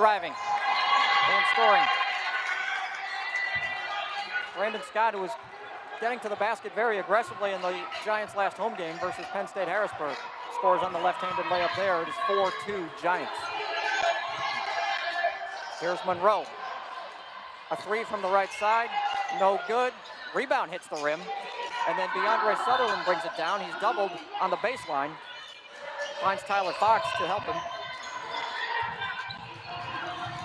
driving and scoring. Brandon Scott, who was getting to the basket very aggressively in the Giants' last home game versus Penn State Harrisburg, scores on the left-handed layup there. It is 4-2 Giants. Here's Monroe. A three from the right side, no good. Rebound hits the rim, and then DeAndre Sutherland brings it down. He's doubled on the baseline. Finds Tyler Fox to help him.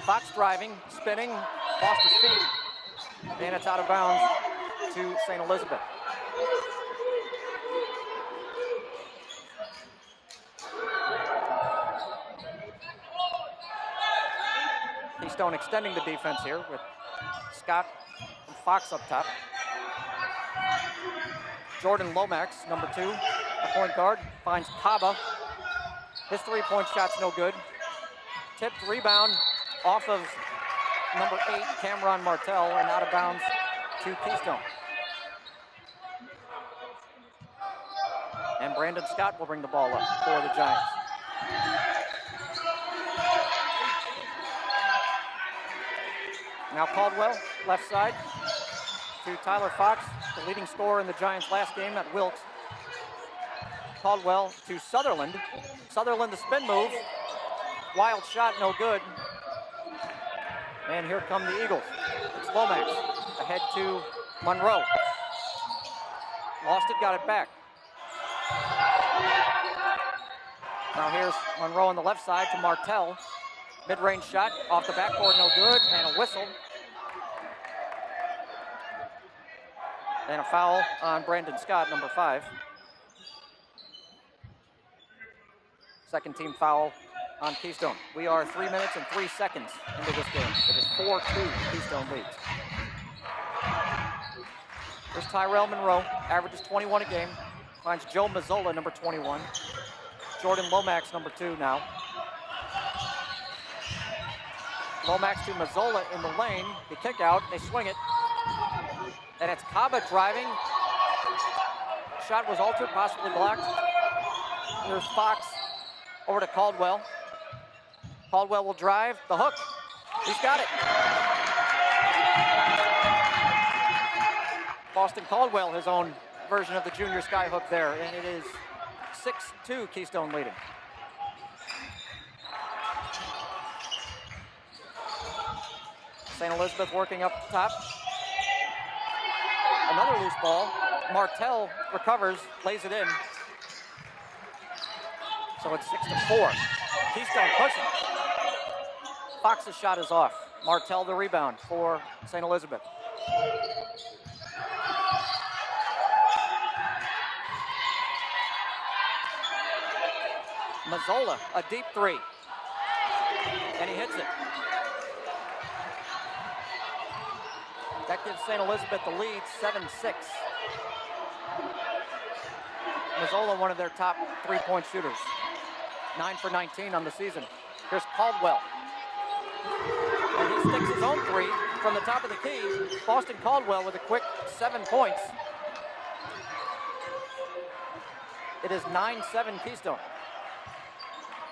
Fox driving, spinning, lost his feet, and it's out of bounds to St. Elizabeth. Keystone extending the defense here with Scott and Fox up top. Jordan Lomax, number 2, the point guard, finds Kaba. His three-point shot's no good. Tipped rebound off of number 8, Cameron Martell, and out of bounds to Keystone. And Brandon Scott will bring the ball up for the Giants. Now Caldwell, left side, to Tyler Fox, the leading scorer in the Giants' last game at Wilkes. Caldwell to Sutherland. Sutherland, the spin move. Wild shot, no good. And here come the Eagles. It's Lomax, ahead to Monroe. Lost it, got it back. Now here's Monroe on the left side to Martell. Mid-range shot, off the backboard, no good, and a whistle. And a foul on Brandon Scott, number 5. Second team foul on Keystone. We are 3 minutes and 3 seconds into this game. It is 4-2 Keystone leads. There's Tyrell Monroe, averages 21 a game. Finds Joe Mazzola, number 21. Jordan Lomax, number 2 now. Lomax to Mazzola in the lane. The kick out, they swing it. And it's Kaba driving. Shot was altered, possibly blocked. There's Fox over to Caldwell. Caldwell will drive, the hook. He's got it. Boston Caldwell, his own version of the junior sky hook there, and it is 6-2 Keystone leading. St. Elizabeth working up top. Another loose ball. Martell recovers, lays it in. So it's 6-4. Keystone pushing. Fox's shot is off. Martell the rebound for St. Elizabeth. Mazzola, a deep 3. And he hits it. That gives St. Elizabeth the lead, 7-6. Mazzola, one of their top three-point shooters. 9 for 19 on the season. Here's Caldwell. And he sticks his own 3 from the top of the key. Boston Caldwell with a quick 7 points. It is 9-7 Keystone.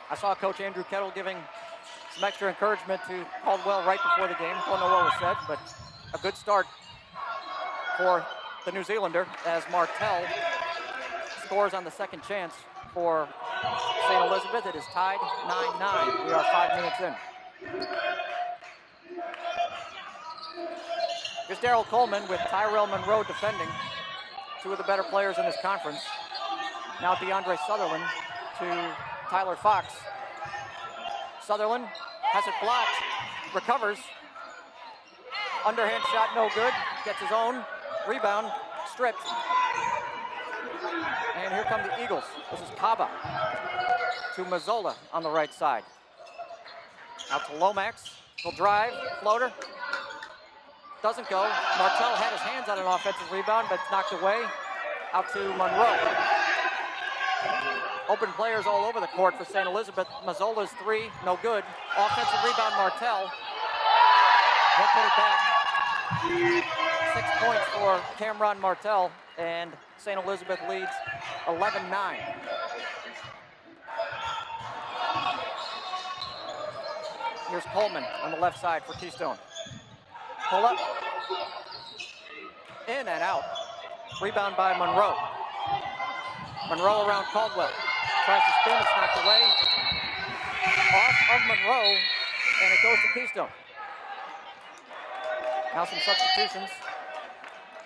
I saw Coach Andrew Kettle giving some extra encouragement to Caldwell right before the game. Don't know what was said, but a good start for the New Zealander as Martell scores on the second chance for St. Elizabeth. It is tied 9-9. We are 5 minutes in. Here's Darrell Coleman with Tyrell Monroe defending. 2 of the better players in this conference. Now DeAndre Sutherland to Tyler Fox. Sutherland has it blocked, recovers. Underhand shot, no good. Gets his own. Rebound, stripped. And here come the Eagles. This is Kaba to Mazzola on the right side. Out to Lomax. He'll drive, floater. Doesn't go. Martell had his hands on an offensive rebound, but it's knocked away. Out to Monroe. Open players all over the court for St. Elizabeth. Mazzola's 3, no good. Offensive rebound, Martell. He'll put it back. 6 points for Cameron Martell, and St. Elizabeth leads 11-9. Here's Coleman on the left side for Keystone. Pull up. In and out. Rebound by Monroe. Monroe around Caldwell. Tries to spin, it's knocked away. Off of Monroe, and it goes to Keystone. Now some substitutions.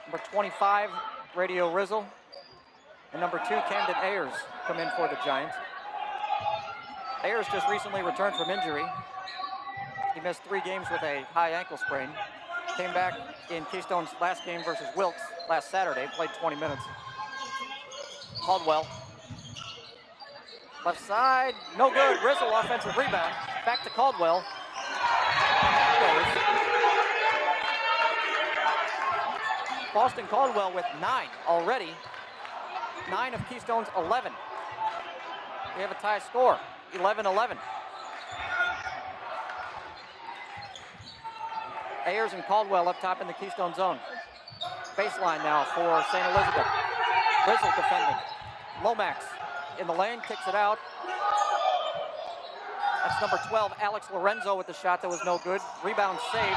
Number 25, Radio Rizzle. And number 2, Camden Ayers come in for the Giants. Ayers just recently returned from injury. He missed 3 games with a high ankle sprain. Came back in Keystone's last game versus Wilkes last Saturday, played 20 minutes. Caldwell. Left side, no good. Rizzle offensive rebound. Back to Caldwell. And that goes. Boston Caldwell with 9 already. 9 of Keystone's 11. We have a tie score, 11-11. Ayers and Caldwell up top in the Keystone zone. Baseline now for St. Elizabeth. Rizzle defending. Lomax in the lane, kicks it out. That's number 12, Alex Lorenzo with the shot that was no good. Rebound saved.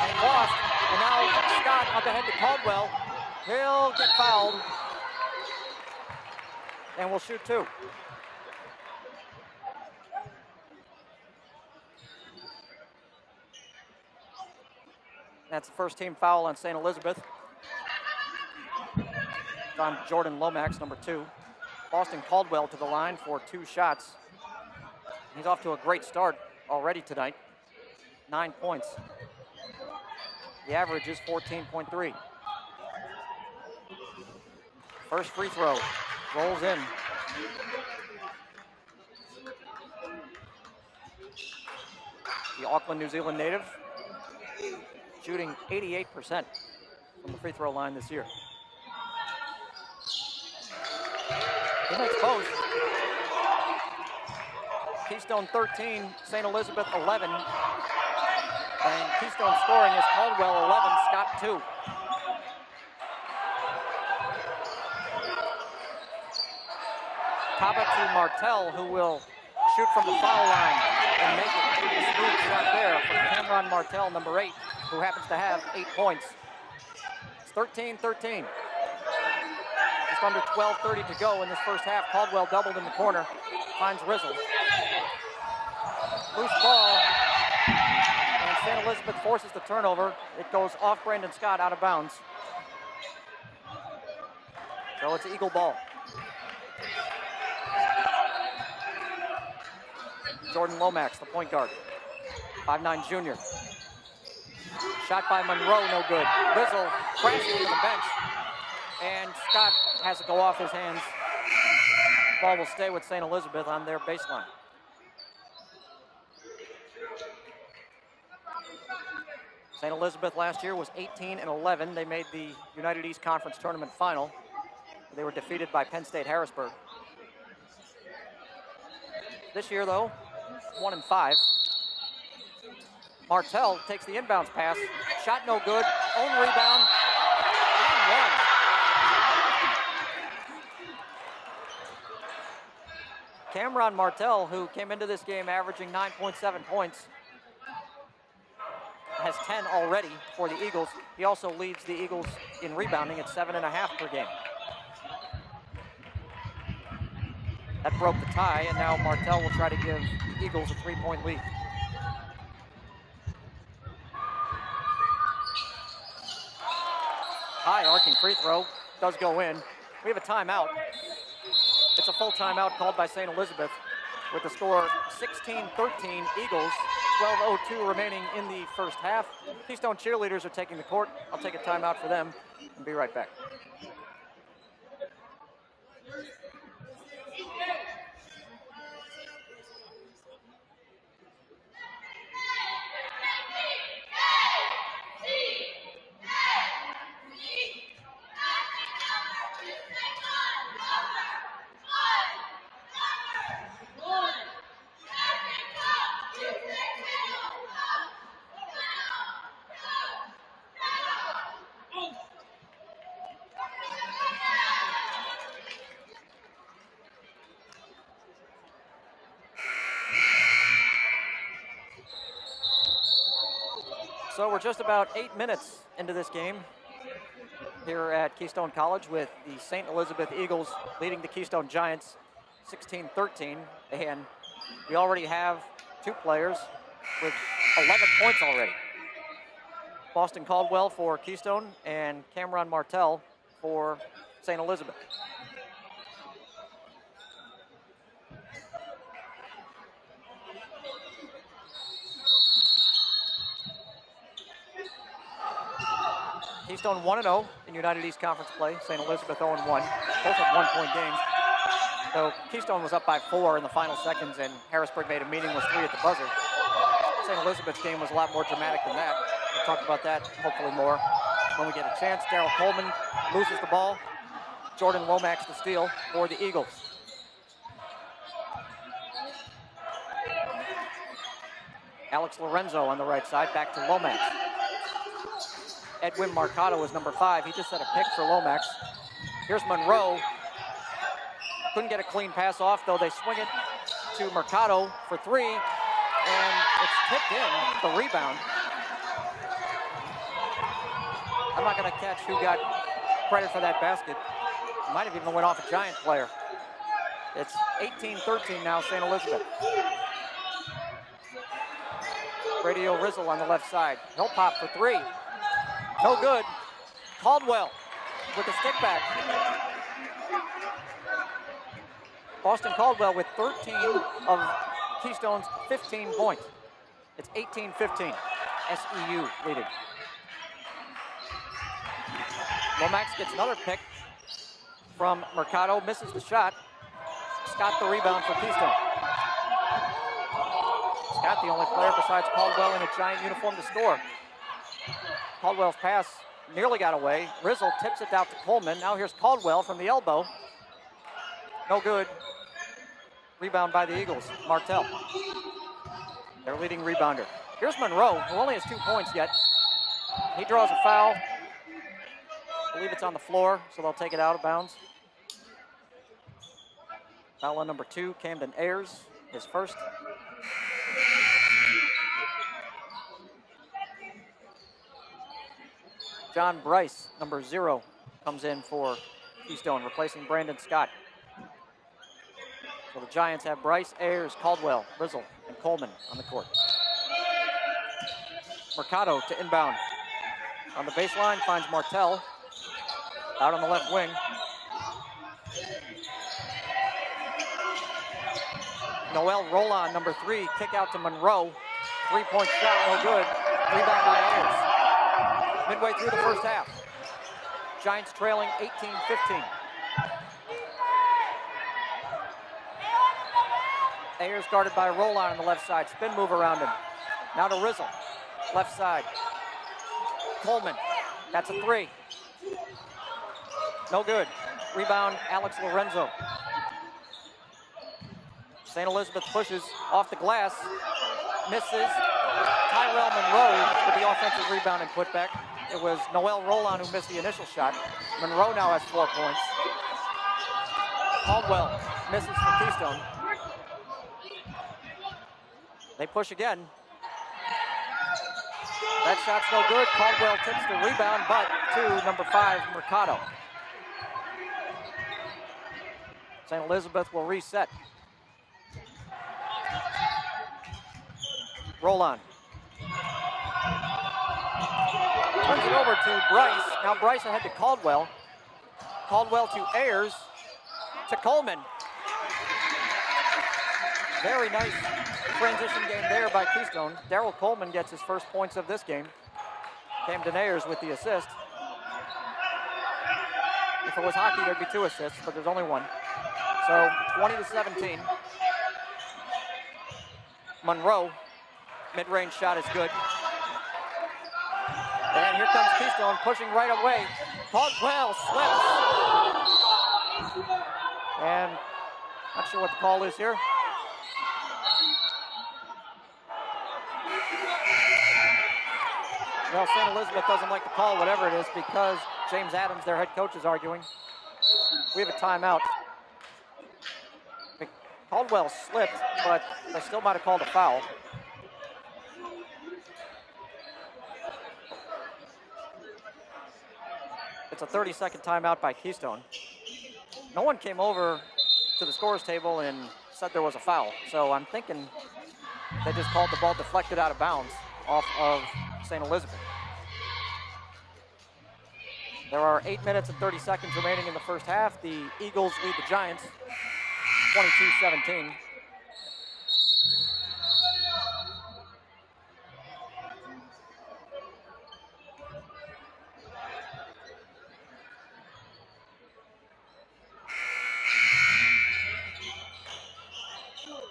And lost. And now Scott up ahead to Caldwell. He'll get fouled. And we'll shoot 2. That's the first team foul on St. Elizabeth. It's on Jordan Lomax, number 2. Boston Caldwell to the line for 2 shots. He's off to a great start already tonight. 9 points. The average is 14.3. First free throw, rolls in. The Auckland, New Zealand native, shooting 88% from the free throw line this year. He makes post. Keystone 13, St. Elizabeth 11. And Keystone scoring is Caldwell 11, Scott 2. Taba to Martell, who will shoot from the foul line and make it. A smooth shot there from Cameron Martell, number 8, who happens to have 8 points. It's 13-13. Just under 12:30 to go in this first half. Caldwell doubled in the corner, finds Rizzle. Loose ball, and St. Elizabeth forces the turnover. It goes off Brandon Scott, out of bounds. So it's Eagle ball. Jordan Lomax, the point guard. 5'9" junior. Shot by Monroe, no good. Rizzle crashing into the bench. And Scott has to go off his hands. The ball will stay with St. Elizabeth on their baseline. St. Elizabeth last year was 18-11. They made the United East Conference Tournament final. They were defeated by Penn State Harrisburg. This year, though, 1-5. Martell takes the inbounds pass. Shot no good. Own rebound. And one. Cameron Martell, who came into this game averaging 9.7 points, has 10 already for the Eagles. He also leads the Eagles in rebounding at 7.5 per game. That broke the tie, and now Martell will try to give the Eagles a 3-point lead. High arcing free throw, does go in. We have a timeout. It's a full timeout called by St. Elizabeth with the score 16-13 Eagles, 12:02 remaining in the first half. Keystone cheerleaders are taking the court. I'll take a timeout for them and be right back. So we're just about 8 minutes into this game here at Keystone College with the St. Elizabeth Eagles leading the Keystone Giants 16-13. And we already have 2 players with 11 points already. Boston Caldwell for Keystone and Cameron Martell for St. Elizabeth. Keystone 1-0 in United East Conference play. St. Elizabeth 0-1. Both have 1-point games. So Keystone was up by 4 in the final seconds, and Harrisburg made a meaningless 3 at the buzzer. St. Elizabeth's game was a lot more dramatic than that. We'll talk about that hopefully more when we get a chance. Daryl Coleman loses the ball. Jordan Lomax to steal for the Eagles. Alex Lorenzo on the right side, back to Lomax. Edwin Marcado is number 5. He just set a pick for Lomax. Here's Monroe. Couldn't get a clean pass off, though they swing it to Mercado for 3, and it's tipped in, the rebound. I'm not going to catch who got credit for that basket. It might have even went off a Giant player. It's 18-13 now, St. Elizabeth. Radio Rizzle on the left side. He'll pop for 3. No good. Caldwell with the stick back. Boston Caldwell with 13 of Keystone's 15 points. It's 18-15. SEU leading. Lomax gets another pick from Mercado, misses the shot. Scott the rebound for Keystone. Scott the only player besides Caldwell in a Giant uniform to score. Caldwell's pass nearly got away. Rizzle tips it out to Coleman. Now here's Caldwell from the elbow. No good. Rebound by the Eagles. Martell, their leading rebounder. Here's Monroe, who only has 2 points yet. He draws a foul. I believe it's on the floor, so they'll take it out of bounds. Foul on number 2, Camden Ayers, his first. John Bryce, number 0, comes in for Keystone, replacing Brandon Scott. So the Giants have Bryce, Ayers, Caldwell, Rizzle, and Coleman on the court. Mercado to inbound. On the baseline, finds Martell. Out on the left wing. Noel Roland, number 3, kick out to Monroe. 3-point shot, no good. Rebound by Ayers. Midway through the first half. Giants trailing 18-15. Ayers guarded by Roland on the left side. Spin move around him. Now to Rizzle. Left side. Coleman. That's a 3. No good. Rebound, Alex Lorenzo. St. Elizabeth pushes off the glass. Misses. Tyrell Monroe with the offensive rebound and putback. It was Noel Roland who missed the initial shot. Monroe now has 4 points. Caldwell misses for Keystone. They push again. That shot's no good. Caldwell tips the rebound, but to number 5, Mercado. St. Elizabeth will reset. Roland. Turns it over to Bryce. Now Bryce ahead to Caldwell. Caldwell to Ayers. To Coleman. Very nice transition game there by Keystone. Daryl Coleman gets his first points of this game. Camden Ayers with the assist. If it was hockey, there'd be 2 assists, but there's only 1. So 20-17. Monroe, mid-range shot is good. And here comes Keystone pushing right away. Caldwell slips. And not sure what the call is here. Well, St. Elizabeth doesn't like the call, whatever it is, because James Adams, their head coach, is arguing. We have a timeout. Caldwell slipped, but they still might have called a foul. It's a 30-second timeout by Keystone. No one came over to the scorer's table and said there was a foul, so I'm thinking they just called the ball deflected out of bounds off of St. Elizabeth. There are 8 minutes and 30 seconds remaining in the first half. The Eagles lead the Giants 22-17.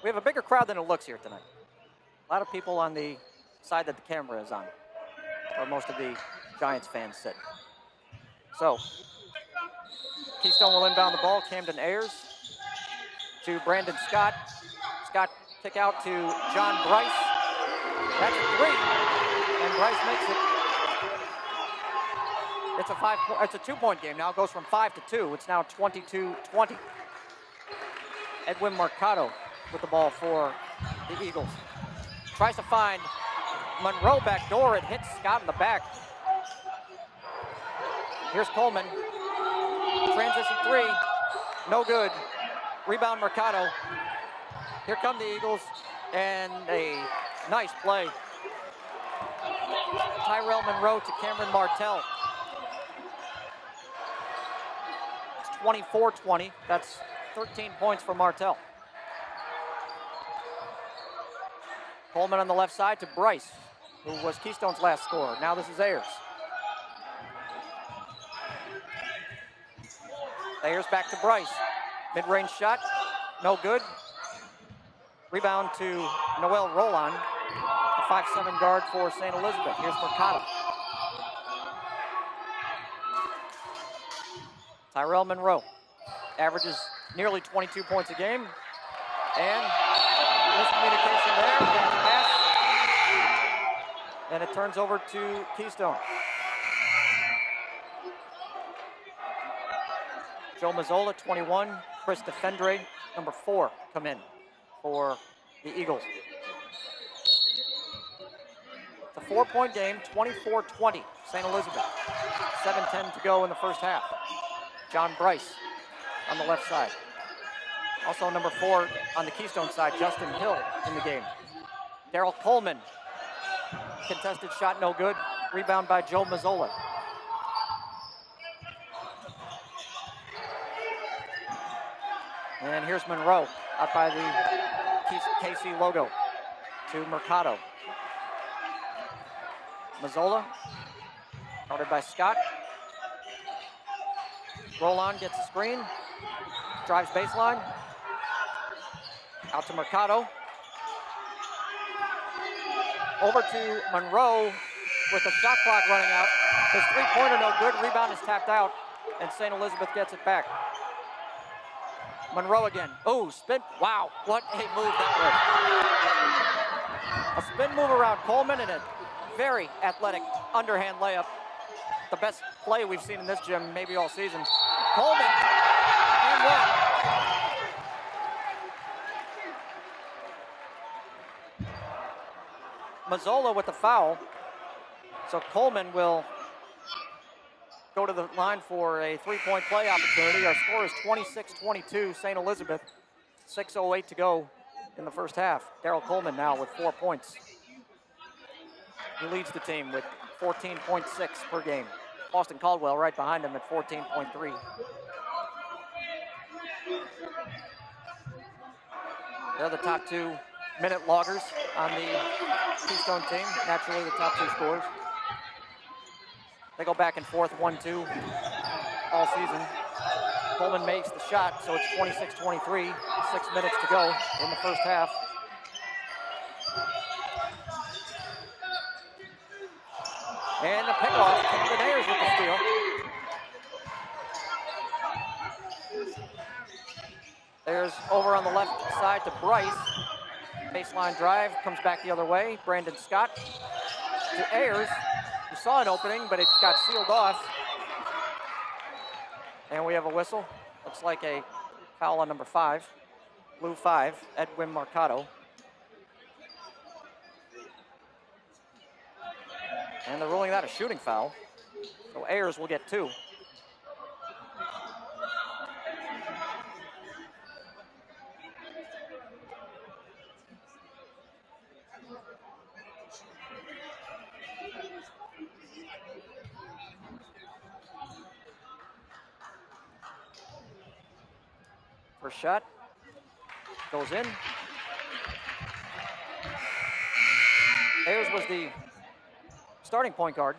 We have a bigger crowd than it looks here tonight. A lot of people on the side that the camera is on, where most of the Giants fans sit. So, Keystone will inbound the ball. Camden Ayers to Brandon Scott. Scott kick out to John Bryce. That's a 3, and Bryce makes it. It's a 2-point game now. It goes from 5 to 2. It's now 22-20. Edwin Mercado with the ball for the Eagles. Tries to find Monroe back door. It hits Scott in the back. Here's Coleman. Transition 3. No good. Rebound Mercado. Here come the Eagles. And a nice play. Tyrell Monroe to Cameron Martell. It's 24-20. That's 13 points for Martell. Coleman on the left side to Bryce, who was Keystone's last scorer. Now this is Ayers. Ayers back to Bryce. Mid-range shot, no good. Rebound to Noel Roland, the 5'7" guard for St. Elizabeth. Here's Mercado. Tyrell Monroe averages nearly 22 points a game. And miscommunication there. Pass. And it turns over to Keystone. Joe Mazzola, 21. Chris DeFendre, number 4, come in for the Eagles. It's a 4-point game, 24-20, St. Elizabeth. 7:10 to go in the first half. John Bryce on the left side. Also number 4 on the Keystone side, Justin Hill in the game. Daryl Coleman, contested shot, no good. Rebound by Joe Mazzola. And here's Monroe out by the KC logo to Mercado. Mazzola, guarded by Scott. Roland gets a screen, drives baseline. Out to Mercado. Over to Monroe with the shot clock running out. His 3-pointer no good. Rebound is tapped out, and St. Elizabeth gets it back. Monroe again. Oh, spin. Wow, what a move that was. A spin move around Coleman and a very athletic underhand layup. The best play we've seen in this gym maybe all season. Coleman, and one. Mazzola with the foul. So Coleman will go to the line for a 3-point play opportunity. Our score is 26-22, St. Elizabeth. 6:08 to go in the first half. Daryl Coleman now with 4 points. He leads the team with 14.6 per game. Austin Caldwell right behind him at 14.3. They're the top 2 minute loggers on the Keystone team. Naturally, the top 2 scorers. They go back and forth 1-2 all season. Coleman makes the shot, so it's 26-23. 6 minutes to go in the first half. And the pickoff, Camden Ayers with the steal. There's over on the left side to Bryce. Baseline drive, comes back the other way. Brandon Scott to Ayers. We saw an opening, but it got sealed off. And we have a whistle. Looks like a foul on number 5. Blue 5, Edwin Mercado. And they're ruling that a shooting foul. So Ayers will get 2. First shot goes in. Ayers was the starting point guard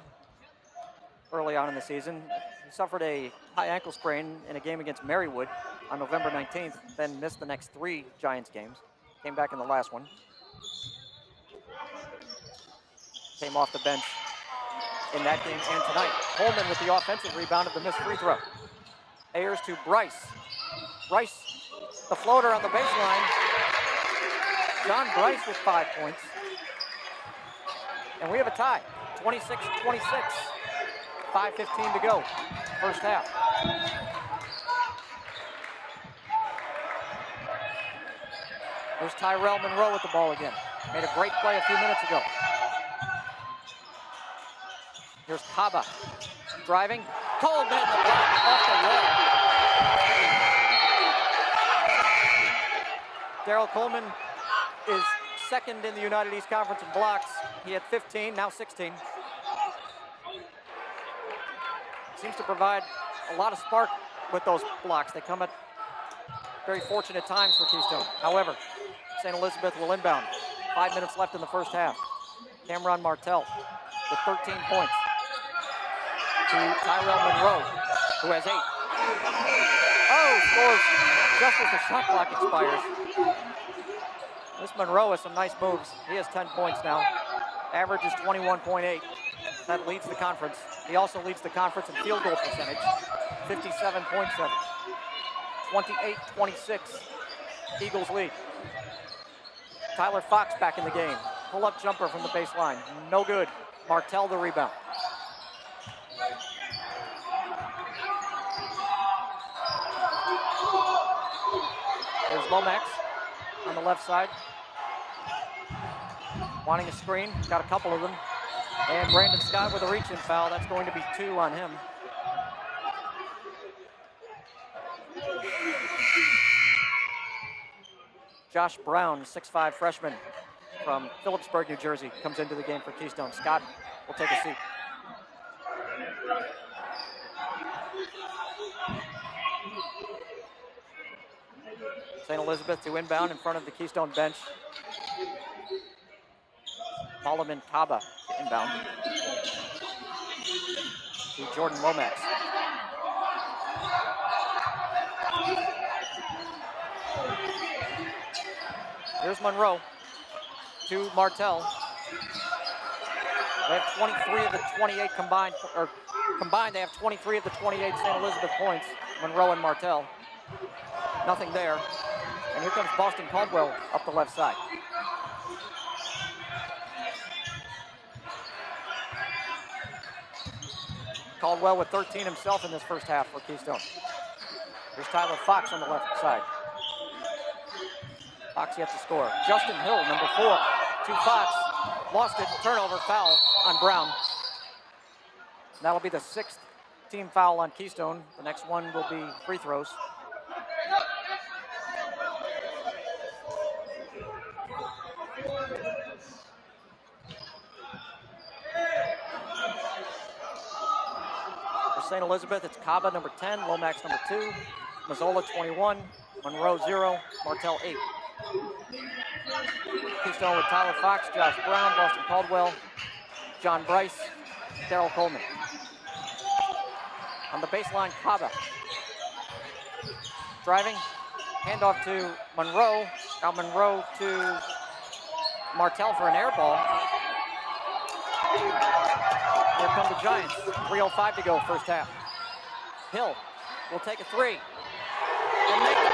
early on in the season. He suffered a high ankle sprain in a game against Marywood on November 19th, then missed the next 3 Giants games. Came back in the last one. came off the bench in that game and tonight. Coleman with the offensive rebound of the missed free throw. Ayers to Bryce. Bryce, the floater on the baseline. John Bryce with 5 points. And we have a tie, 26-26. 5:15 to go, first half. There's Tyrell Monroe with the ball again. Made a great play a few minutes ago. Here's Kaba driving. Coleman, the block off the wall. Daryl Coleman is second in the United East Conference in blocks. He had 15, now 16. Seems to provide a lot of spark with those blocks. They come at very fortunate times for Keystone. However, St. Elizabeth will inbound. 5 minutes left in the first half. Cameron Martell with 13 points to Tyrell Monroe, who has 8. Oh, scores just as the shot clock expires. This Monroe has some nice moves. He has 10 points now. Average is 21.8. That leads the conference. He also leads the conference in field goal percentage, 57.7. 28-26, Eagles lead. Tyler Fox back in the game. Pull-up jumper from the baseline, no good. Martell the rebound. There's Lomax on the left side. Wanting a screen, got a couple of them. And Brandon Scott with a reach-in foul. That's going to be 2 on him. Josh Brown, 6'5" freshman from Phillipsburg, New Jersey, comes into the game for Keystone. Scott will take a seat. St. Elizabeth to inbound in front of the Keystone bench. Solomon Kaba to inbound to Jordan Lomax. Here's Monroe to Martell. They have 23 of the 28 combined, they have 23 of the 28 St. Elizabeth points, Monroe and Martell. Nothing there. And here comes Boston Caldwell up the left side. Caldwell with 13 himself in this first half for Keystone. Here's Tyler Fox on the left side. Fox yet to score. Justin Hill, number 4, to Fox. Lost it, turnover, foul on Brown. And that'll be the 6th team foul on Keystone. The next one will be free throws. For St. Elizabeth, it's Kaba, number 10, Lomax, number 2, Mazzola, 21, Monroe, 0, Martell, 8. Keystone with Tyler Fox, Josh Brown, Boston Caldwell, John Bryce, Daryl Coleman. On the baseline, Kaba. Driving, handoff to Monroe. Now Monroe to Martell for an air ball. Here come the Giants. 3:05 to go, first half. Hill will take a 3. And make it.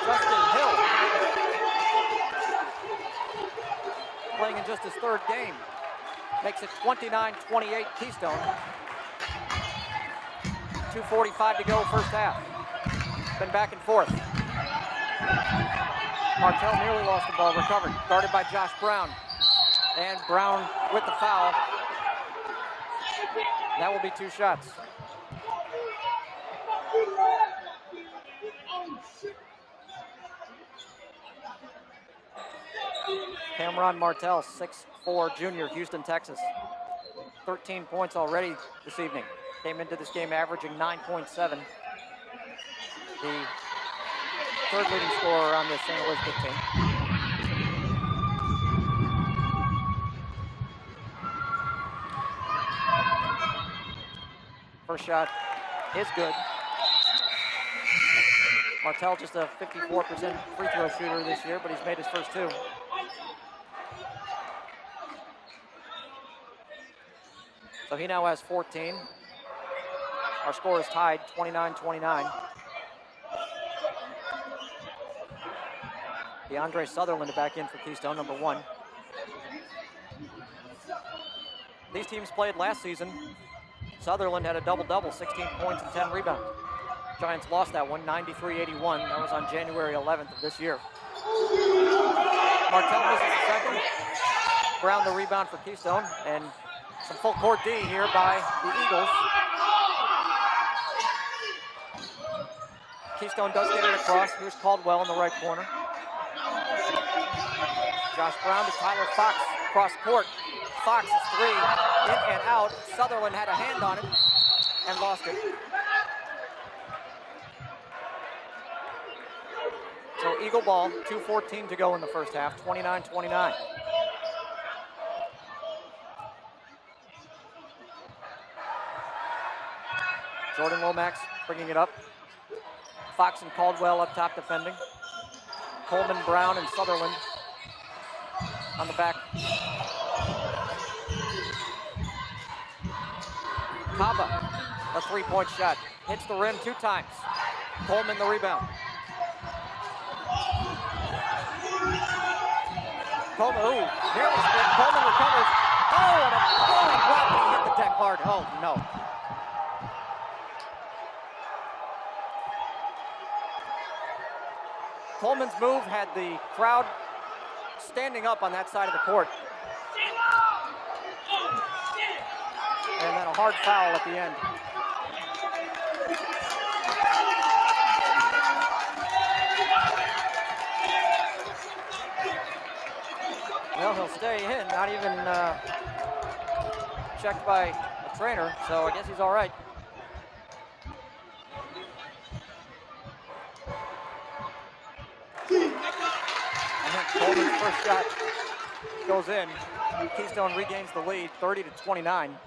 Justin Hill, playing in just his 3rd game, makes it 29-28 Keystone. 2:45 to go, first half. Been back and forth. Martell nearly lost the ball, recovered. Guarded by Josh Brown. And Brown with the foul. That will be 2 shots. Cameron Martell, 6'4", junior, Houston, Texas. 13 points already this evening. Came into this game averaging 9.7. The 3rd leading scorer on this St. Elizabeth team. First shot is good. Martell just a 54% free throw shooter this year, but he's made his first 2. So he now has 14. Our score is tied, 29-29. DeAndre Sutherland back in for Keystone, number 1. These teams played last season. Sutherland had a double-double, 16 points and 10 rebounds. Giants lost that one, 93-81. That was on January 11th of this year. Martell misses the second. Brown the rebound for Keystone, and some full court D here by the Eagles. Keystone does get it across. Here's Caldwell in the right corner. Josh Brown to Tyler Fox across court. Fox is 3, in and out. Sutherland had a hand on it and lost it. So Eagle ball, 2:14 to go in the first half, 29-29. Jordan Lomax bringing it up. Fox and Caldwell up top defending. Coleman, Brown, and Sutherland on the back. Kaba, a 3-point shot. Hits the rim 2 times. Coleman the rebound. Coleman, nearly split. Coleman recovers. Oh, and a block, and he hit the deck hard. Oh, no. Coleman's move had the crowd standing up on that side of the court. And then a hard foul at the end. Well, he'll stay in, not even checked by the trainer, so I guess he's all right. Coleman's first shot goes in. Keystone regains the lead, 30-29.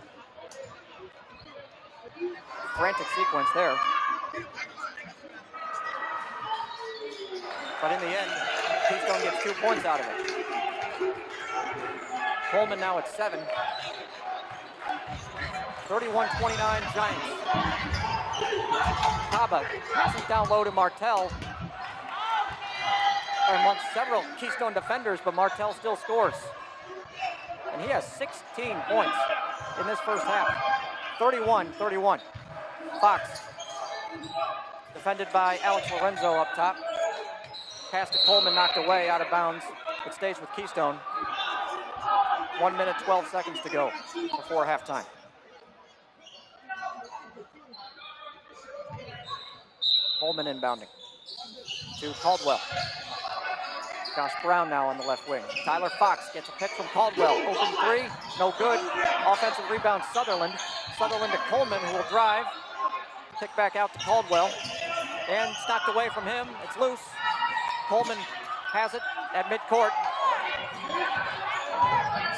Frantic sequence there. But in the end, Keystone gets 2 points out of it. Coleman now at 7. 31-29 Giants. Kaba passes down low to Martell. Amongst several Keystone defenders, but Martell still scores. And he has 16 points in this first half. 31-31. Fox, defended by Alex Lorenzo up top. Pass to Coleman, knocked away, out of bounds. It stays with Keystone. 1 minute, 12 seconds to go before halftime. Coleman inbounding to Caldwell. Josh Brown now on the left wing. Tyler Fox gets a pick from Caldwell. Open 3, no good. Offensive rebound, Sutherland. Sutherland to Coleman, who will drive. Kick back out to Caldwell. And it's knocked away from him. It's loose. Coleman has it at midcourt.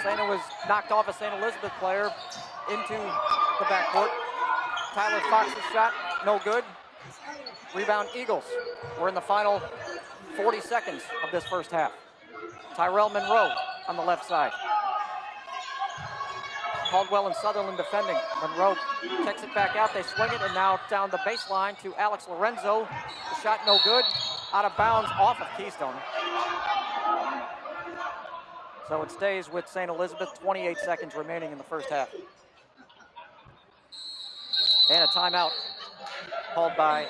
St. was knocked off a St. Elizabeth player into the backcourt. Tyler Fox's shot, no good. Rebound Eagles. We're in the final 40 seconds of this first half. Tyrell Monroe on the left side. Caldwell and Sutherland defending. Monroe kicks it back out. They swing it, and now down the baseline to Alex Lorenzo. The shot no good. Out of bounds off of Keystone. So it stays with St. Elizabeth. 28 seconds remaining in the first half. And a timeout called by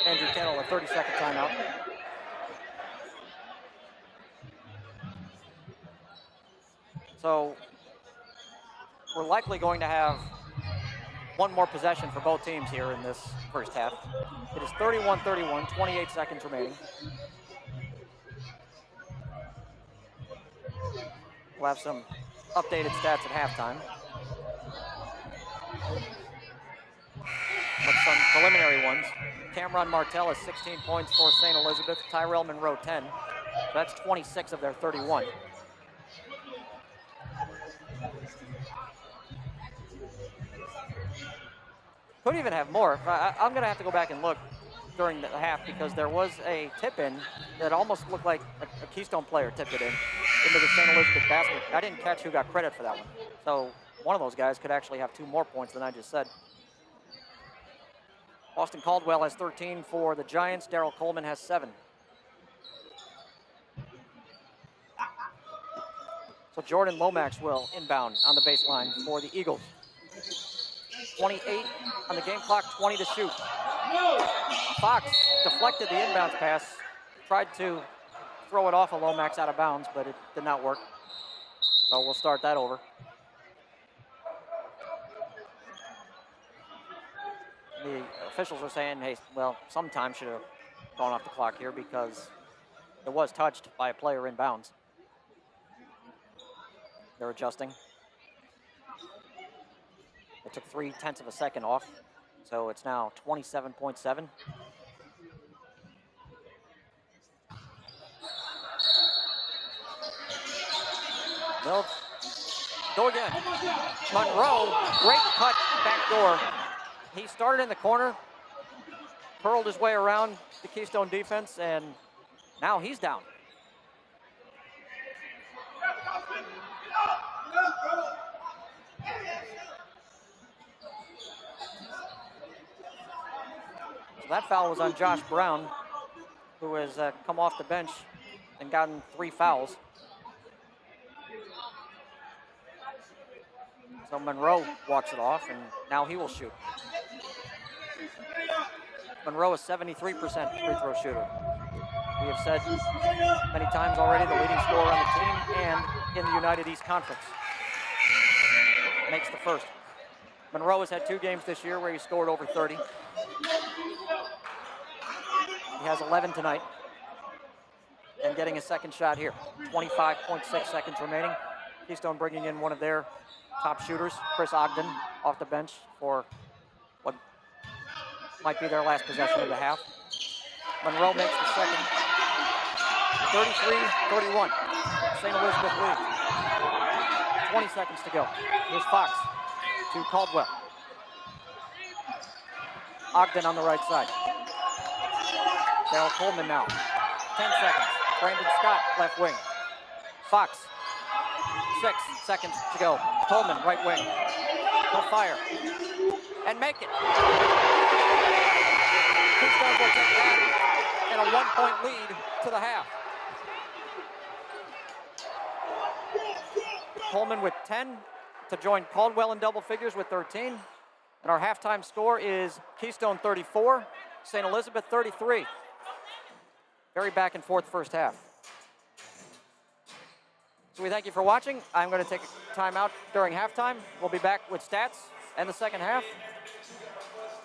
Andrew Kennel, a 30-second timeout. So we're likely going to have one more possession for both teams here in this first half. It is 31-31, 28 seconds remaining. We'll have some updated stats at halftime. With some preliminary ones. Cameron Martell has 16 points for St. Elizabeth. Tyrell Monroe 10. So that's 26 of their 31. Could even have more. I'm going to have to go back and look during the half because there was a tip-in that almost looked like a Keystone player tipped it into the St. Elizabeth basket. I didn't catch who got credit for that one. So one of those guys could actually have 2 more points than I just said. Austin Caldwell has 13 for the Giants. Daryl Coleman has 7. So Jordan Lomax will inbound on the baseline for the Eagles. 28 on the game clock, 20 to shoot. Fox deflected the inbounds pass, tried to throw it off of Lomax out of bounds, but it did not work. So we'll start that over. The officials are saying, hey, well, some time should have gone off the clock here because it was touched by a player in bounds. They're adjusting. It took 0.3 of a second off, so it's now 27.7. They'll go again. Monroe, great cut backdoor. He started in the corner, curled his way around the Keystone defense, and now he's down. So that foul was on Josh Brown, who has come off the bench and gotten 3 fouls. So Monroe walks it off, and now he will shoot. Monroe is 73% free throw shooter. We have said many times already the leading scorer on the team and in the United East Conference. Makes the first. Monroe has had 2 games this year where he scored over 30. He has 11 tonight. And getting a second shot here. 25.6 seconds remaining. Keystone bringing in one of their top shooters, Chris Ogden, off the bench for what might be their last possession of the half. Monroe makes the second. 33-31. St. Elizabeth lead. 20 seconds to go. Here's Fox to Caldwell. Ogden on the right side. Daryl Coleman now. 10 seconds. Brandon Scott, left wing. Fox. 6 seconds to go. Coleman, right wing. He'll fire. And make it. Keystone will take that. And a 1-point lead to the half. Coleman with 10 to join Caldwell in double figures with 13. And our halftime score is Keystone 34, St. Elizabeth 33. Very back and forth first half. So we thank you for watching. I'm going to take a timeout during halftime. We'll be back with stats and the second half.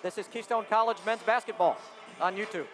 This is Keystone College men's basketball on YouTube.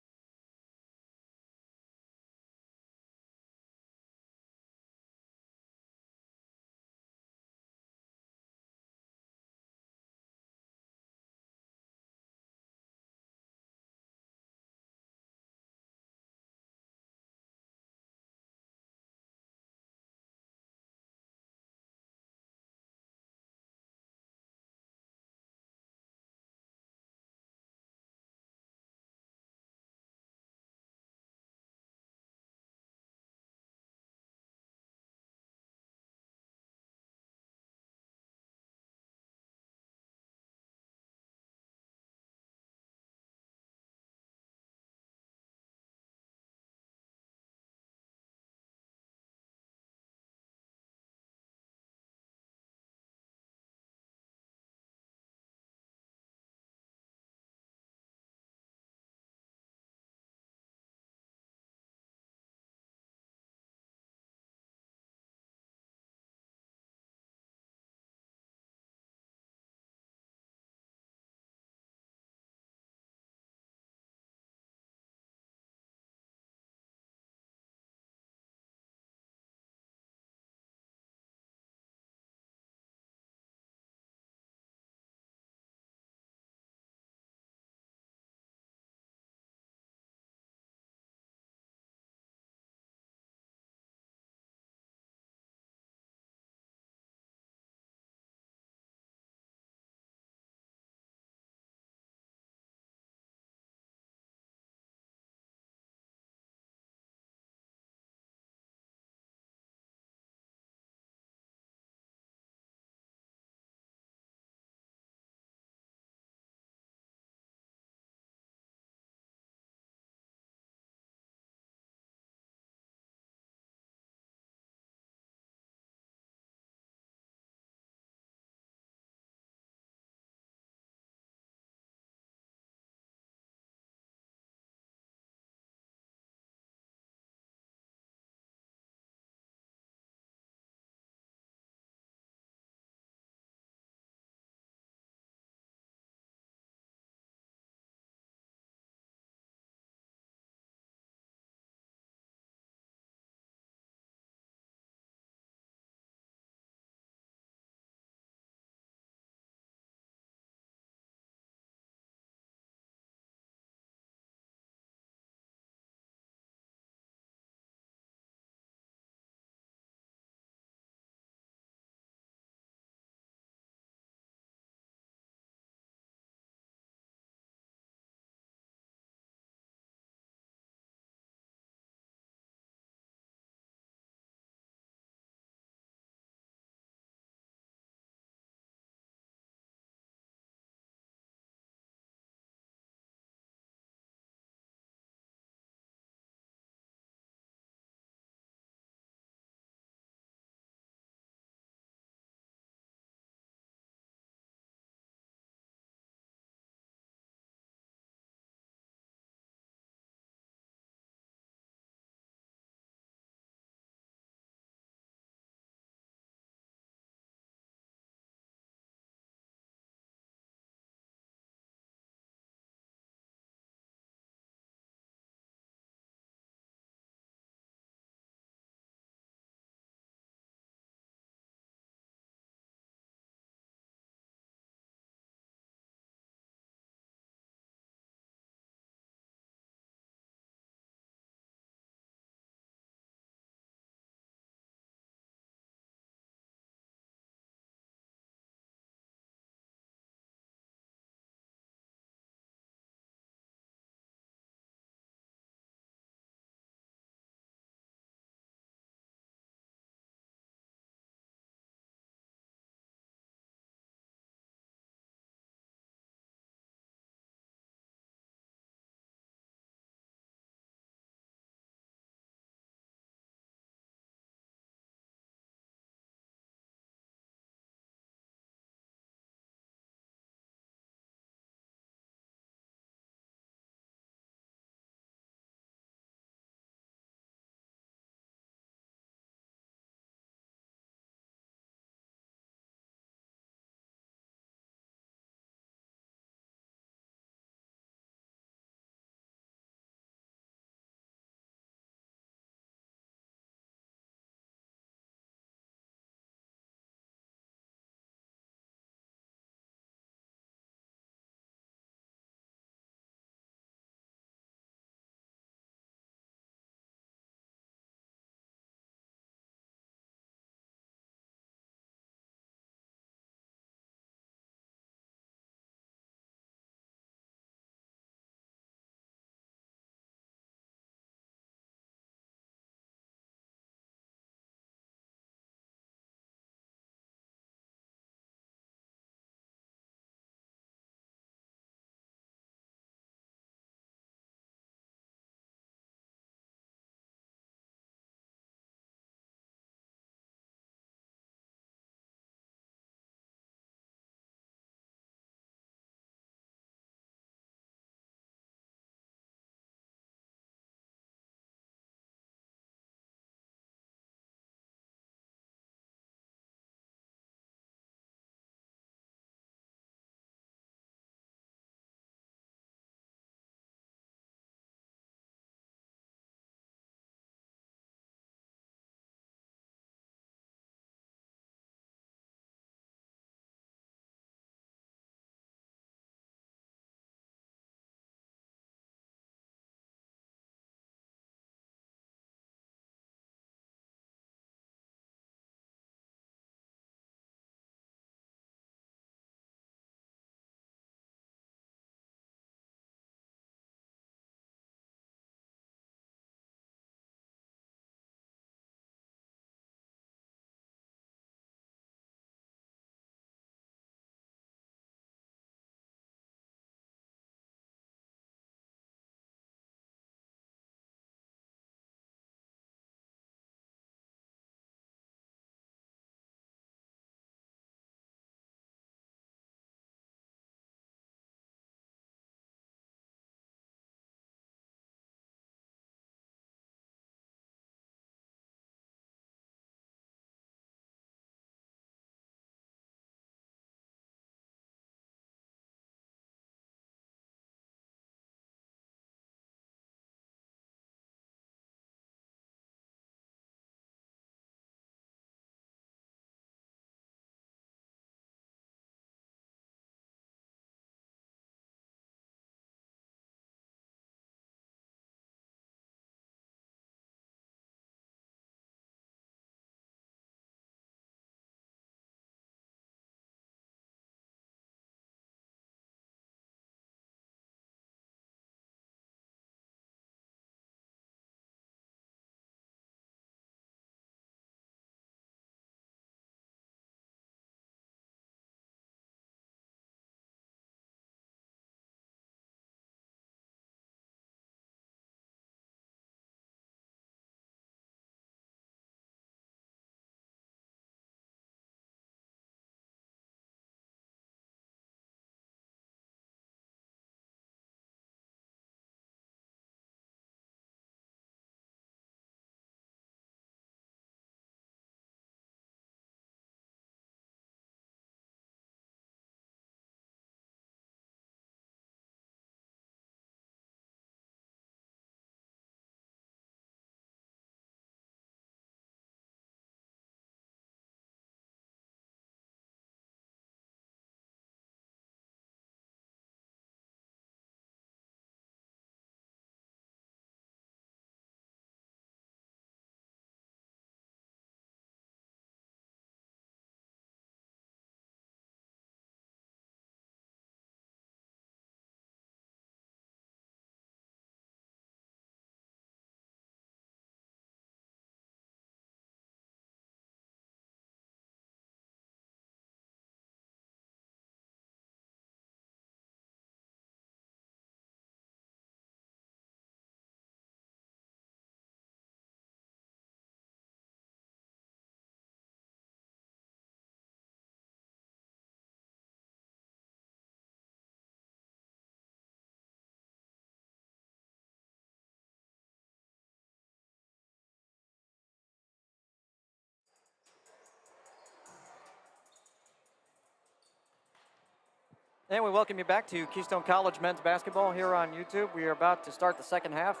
And we welcome you back to Keystone College men's basketball here on YouTube. We are about to start the second half.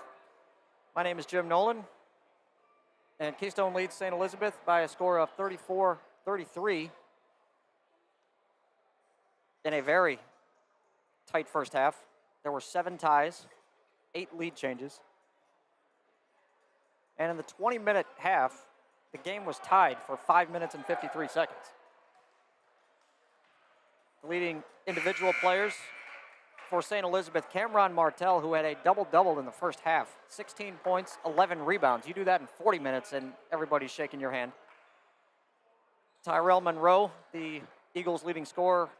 My name is Jim Nolan, and Keystone leads St. Elizabeth by a score of 34-33 in a very tight first half. There were 7 ties, 8 lead changes. And in the 20-minute half, the game was tied for 5 minutes and 53 seconds. The leading individual players for St. Elizabeth, Cameron Martell, who had a double-double in the first half. 16 points, 11 rebounds. You do that in 40 minutes, and everybody's shaking your hand. Tyrell Monroe, the Eagles' leading scorer,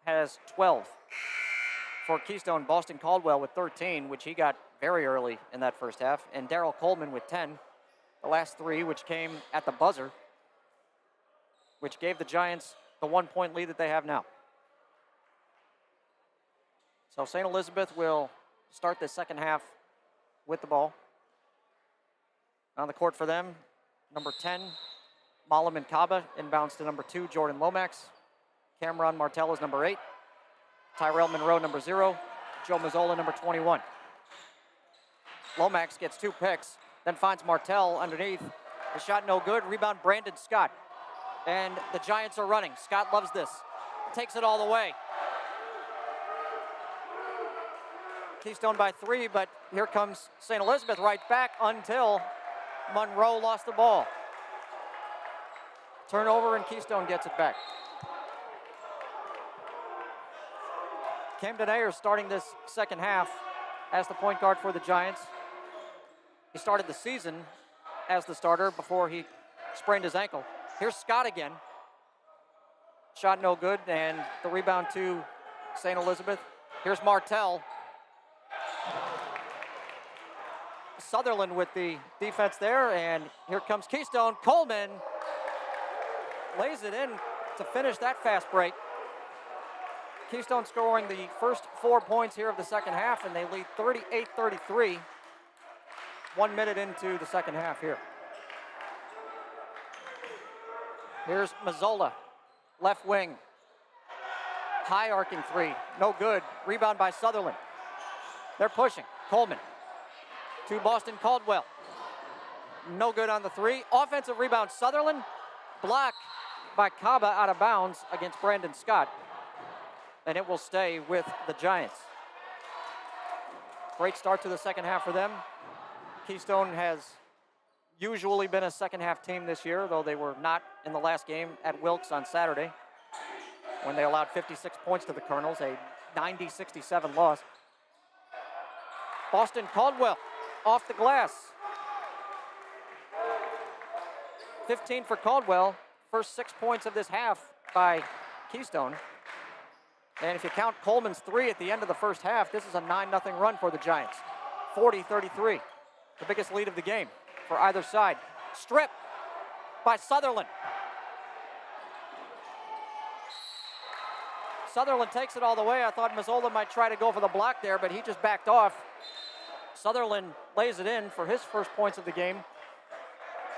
has 12. For Keystone, Boston Caldwell with 13, which he got very early in that first half, and Darryl Coleman with 10. The last 3, which came at the buzzer, which gave the Giants the 1-point lead that they have now. So St. Elizabeth will start the second half with the ball. On the court for them, number 10, Malaman Kaba, inbounds to number 2, Jordan Lomax. Cameron Martell is number 8. Tyrell Monroe, number 0. Joe Mazzola, number 21. Lomax gets 2 picks, then finds Martell underneath. The shot no good. Rebound, Brandon Scott. And the Giants are running. Scott loves this. Takes it all the way. Keystone by 3, but here comes St. Elizabeth right back until Monroe lost the ball. Turnover, and Keystone gets it back. Camden Ayers starting this second half as the point guard for the Giants. He started the season as the starter before he sprained his ankle. Here's Scott again. Shot no good, and the rebound to St. Elizabeth. Here's Martell. Sutherland with the defense there, and here comes Keystone. Coleman lays it in to finish that fast break. Keystone scoring the first 4 points here of the second half, and they lead 38-33. 1 minute into the second half here. Here's Mazzola, left wing. High arcing 3, no good. Rebound by Sutherland. They're pushing. Coleman to Boston Caldwell. No good on the 3. Offensive rebound, Sutherland. Block by Kaba out of bounds against Brandon Scott. And it will stay with the Giants. Great start to the second half for them. Keystone has usually been a second half team this year, though they were not in the last game at Wilkes on Saturday when they allowed 56 points to the Colonels, a 90-67 loss. Boston Caldwell off the glass. 15 for Caldwell. First 6 points of this half by Keystone. And if you count Coleman's 3 at the end of the first half, this is a 9-0 run for the Giants. 40-33, the biggest lead of the game for either side. Strip by Sutherland. Sutherland takes it all the way. I thought Mazzola might try to go for the block there, but he just backed off. Sutherland lays it in for his first points of the game.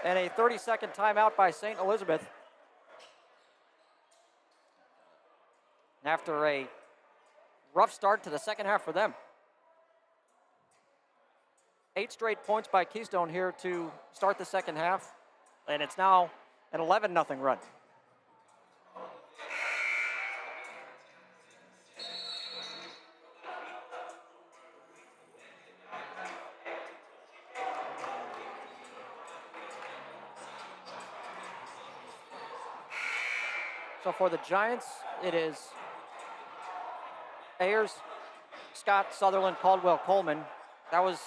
And a 30-second timeout by St. Elizabeth. After a rough start to the second half for them. 8 straight points by Keystone here to start the second half. And it's now an 11-0 run. So for the Giants, it is Ayers, Scott, Sutherland, Caldwell, Coleman. I was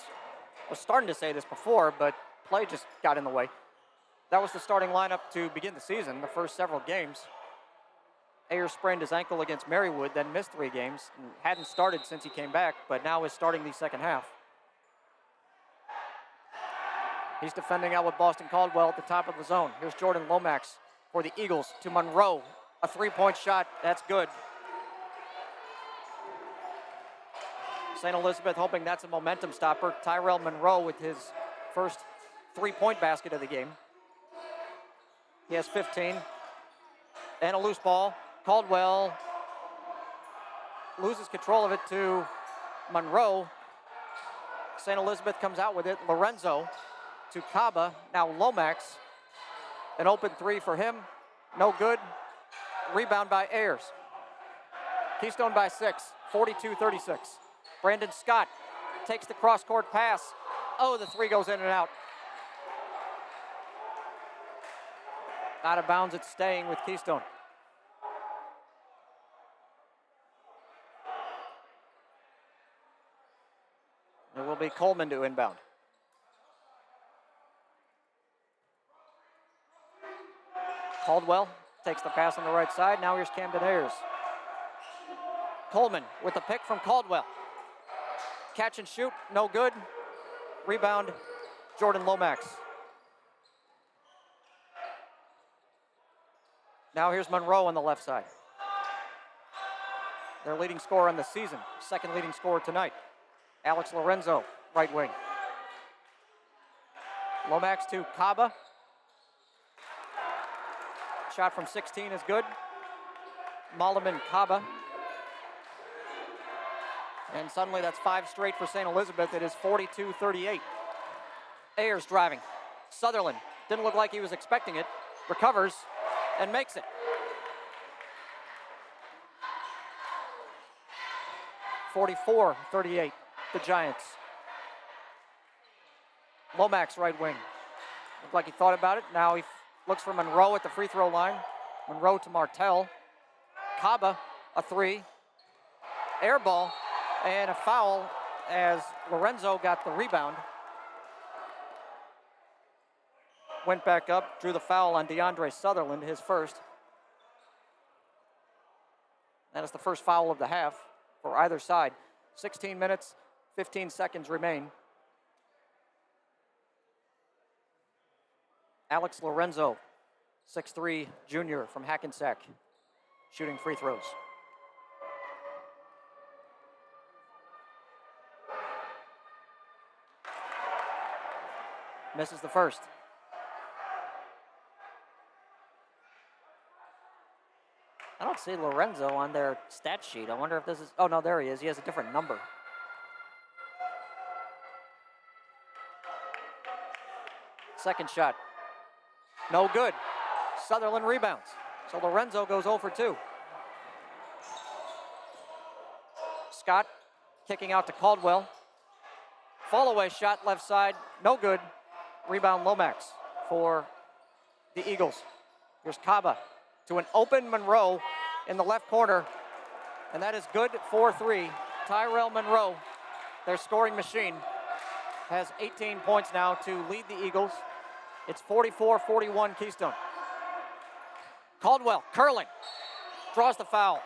starting to say this before, but play just got in the way. That was the starting lineup to begin the season, the first several games. Ayers sprained his ankle against Marywood, then missed 3 games, and hadn't started since he came back, but now is starting the second half. He's defending out with Boston Caldwell at the top of the zone. Here's Jordan Lomax for the Eagles to Monroe. A 3-point shot, that's good. St. Elizabeth hoping that's a momentum stopper. Tyrell Monroe with his first 3-point basket of the game. He has 15. And a loose ball. Caldwell loses control of it to Monroe. St. Elizabeth comes out with it. Lorenzo to Kaba. Now Lomax. An open three for him. No good. Rebound by Ayers. Keystone by 6, 42-36. Brandon Scott takes the cross-court pass. Oh, the three goes in and out. Out of bounds, it's staying with Keystone. It will be Coleman to inbound. Caldwell takes the pass on the right side. Now here's Camden Ayers. Coleman with the pick from Caldwell. Catch and shoot, no good. Rebound, Jordan Lomax. Now here's Monroe on the left side. Their leading scorer on the season, second leading scorer tonight. Alex Lorenzo, right wing. Lomax to Kaba. Shot from 16 is good. Malaman Kaba. And suddenly that's 5 straight for St. Elizabeth. It is 42-38. Ayers driving. Sutherland didn't look like he was expecting it. Recovers and makes it. 44-38, the Giants. Lomax right wing. Looked like he thought about it. Now he looks for Monroe at the free throw line. Monroe to Martell. Kaba, a three. Air ball and a foul as Lorenzo got the rebound. Went back up, drew the foul on DeAndre Sutherland, his first. That is the first foul of the half for either side. 16 minutes, 15 seconds remain. Alex Lorenzo, 6'3" junior from Hackensack, shooting free throws. Misses the first. I don't see Lorenzo on their stat sheet. I wonder if this is, oh no, there he is. He has a different number. Second shot. No good. Sutherland rebounds. So Lorenzo goes 0 for 2. Scott kicking out to Caldwell. Fall away shot left side. No good. Rebound Lomax for the Eagles. Here's Kaba to an open Monroe in the left corner. And that is good for 3. Tyrell Monroe, their scoring machine, has 18 points now to lead the Eagles. It's 44-41 Keystone. Caldwell curling, draws the foul.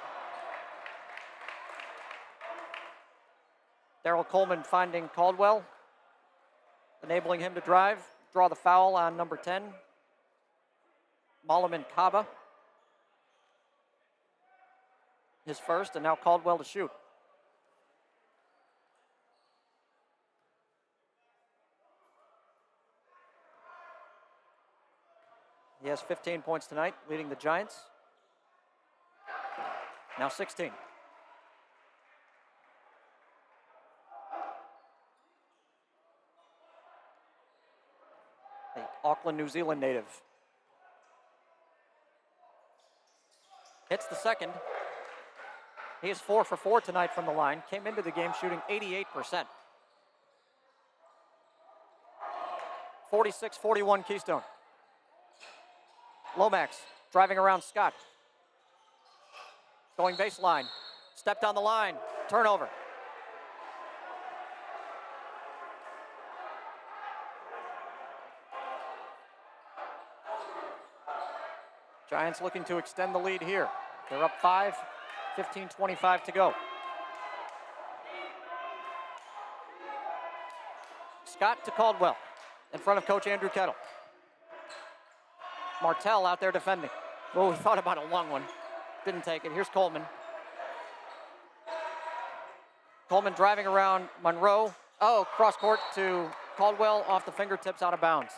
Daryl Coleman finding Caldwell, enabling him to drive, draw the foul on number 10. Malaman Kaba, his first, and now Caldwell to shoot. He has 15 points tonight, leading the Giants. Now 16. The Auckland, New Zealand native. Hits the second. He is 4 for 4 tonight from the line. Came into the game shooting 88%. 46-41 Keystone. Lomax driving around Scott. Going baseline. Stepped on the line. Turnover. Giants looking to extend the lead here. They're up 5, 15-25 to go. Scott to Caldwell in front of Coach Andrew Kettle. Martell out there defending. Oh, we thought about a long one. Didn't take it. Here's Coleman. Coleman driving around Monroe. Oh, cross court to Caldwell, off the fingertips, out of bounds.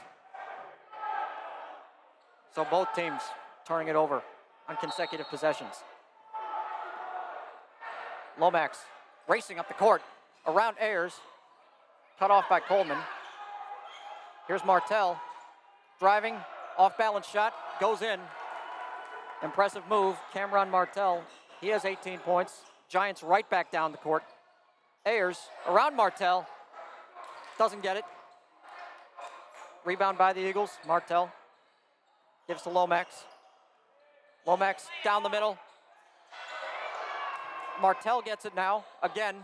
So both teams turning it over on consecutive possessions. Lomax racing up the court around Ayers. Cut off by Coleman. Here's Martell driving, off-balance shot, goes in. Impressive move, Cameron Martell. He has 18 points. Giants right back down the court. Ayers around Martell. Doesn't get it. Rebound by the Eagles. Martell gives to Lomax. Lomax down the middle. Martell gets it now. Again.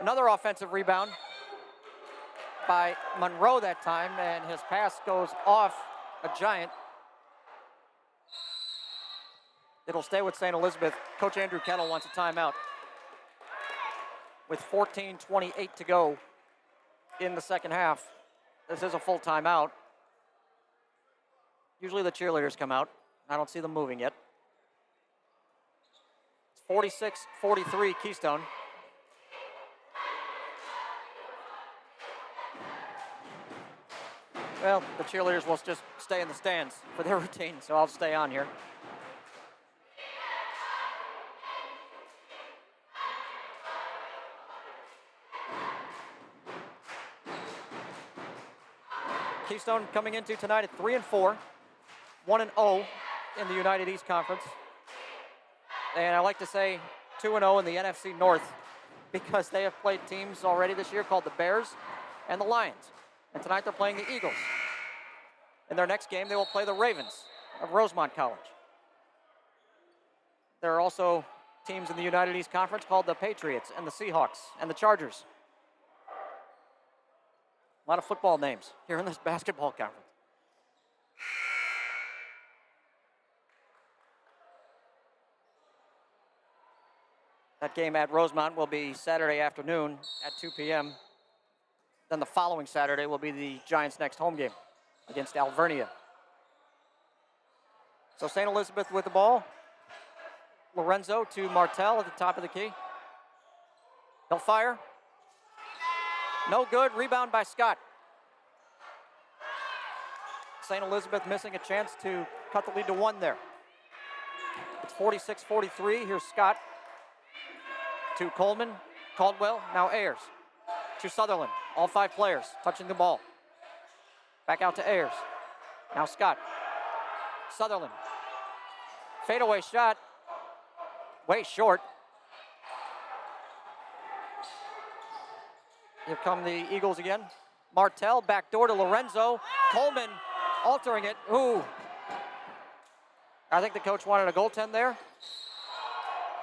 Another offensive rebound by Monroe that time, and his pass goes off a Giant. It'll stay with St. Elizabeth. Coach Andrew Kettle wants a timeout with 14:28 to go in the second half. This is a full timeout. Usually the cheerleaders come out. I don't see them moving yet. It's 46-43 Keystone. Well, the cheerleaders will just stay in the stands for their routine, so I'll stay on here. Keystone coming into tonight at 3-4, 1-0 in the United East Conference. And I like to say 2-0 in the NFC North because they have played teams already this year called the Bears and the Lions. And tonight they're playing the Eagles. In their next game, they will play the Ravens of Rosemont College. There are also teams in the United East Conference called the Patriots and the Seahawks and the Chargers. A lot of football names here in this basketball conference. That game at Rosemont will be Saturday afternoon at 2 p.m. Then the following Saturday will be the Giants' next home game against Alvernia. So St. Elizabeth with the ball. Lorenzo to Martell at the top of the key. He'll fire. No good. Rebound by Scott. St. Elizabeth missing a chance to cut the lead to 1 there. It's 46-43. Here's Scott to Coleman. Caldwell. Now Ayers to Sutherland. All 5 players touching the ball. Back out to Ayers. Now Scott. Sutherland. Fadeaway shot. Way short. Here come the Eagles again. Martell backdoor to Lorenzo. Coleman altering it. Ooh. I think the coach wanted a goaltend there.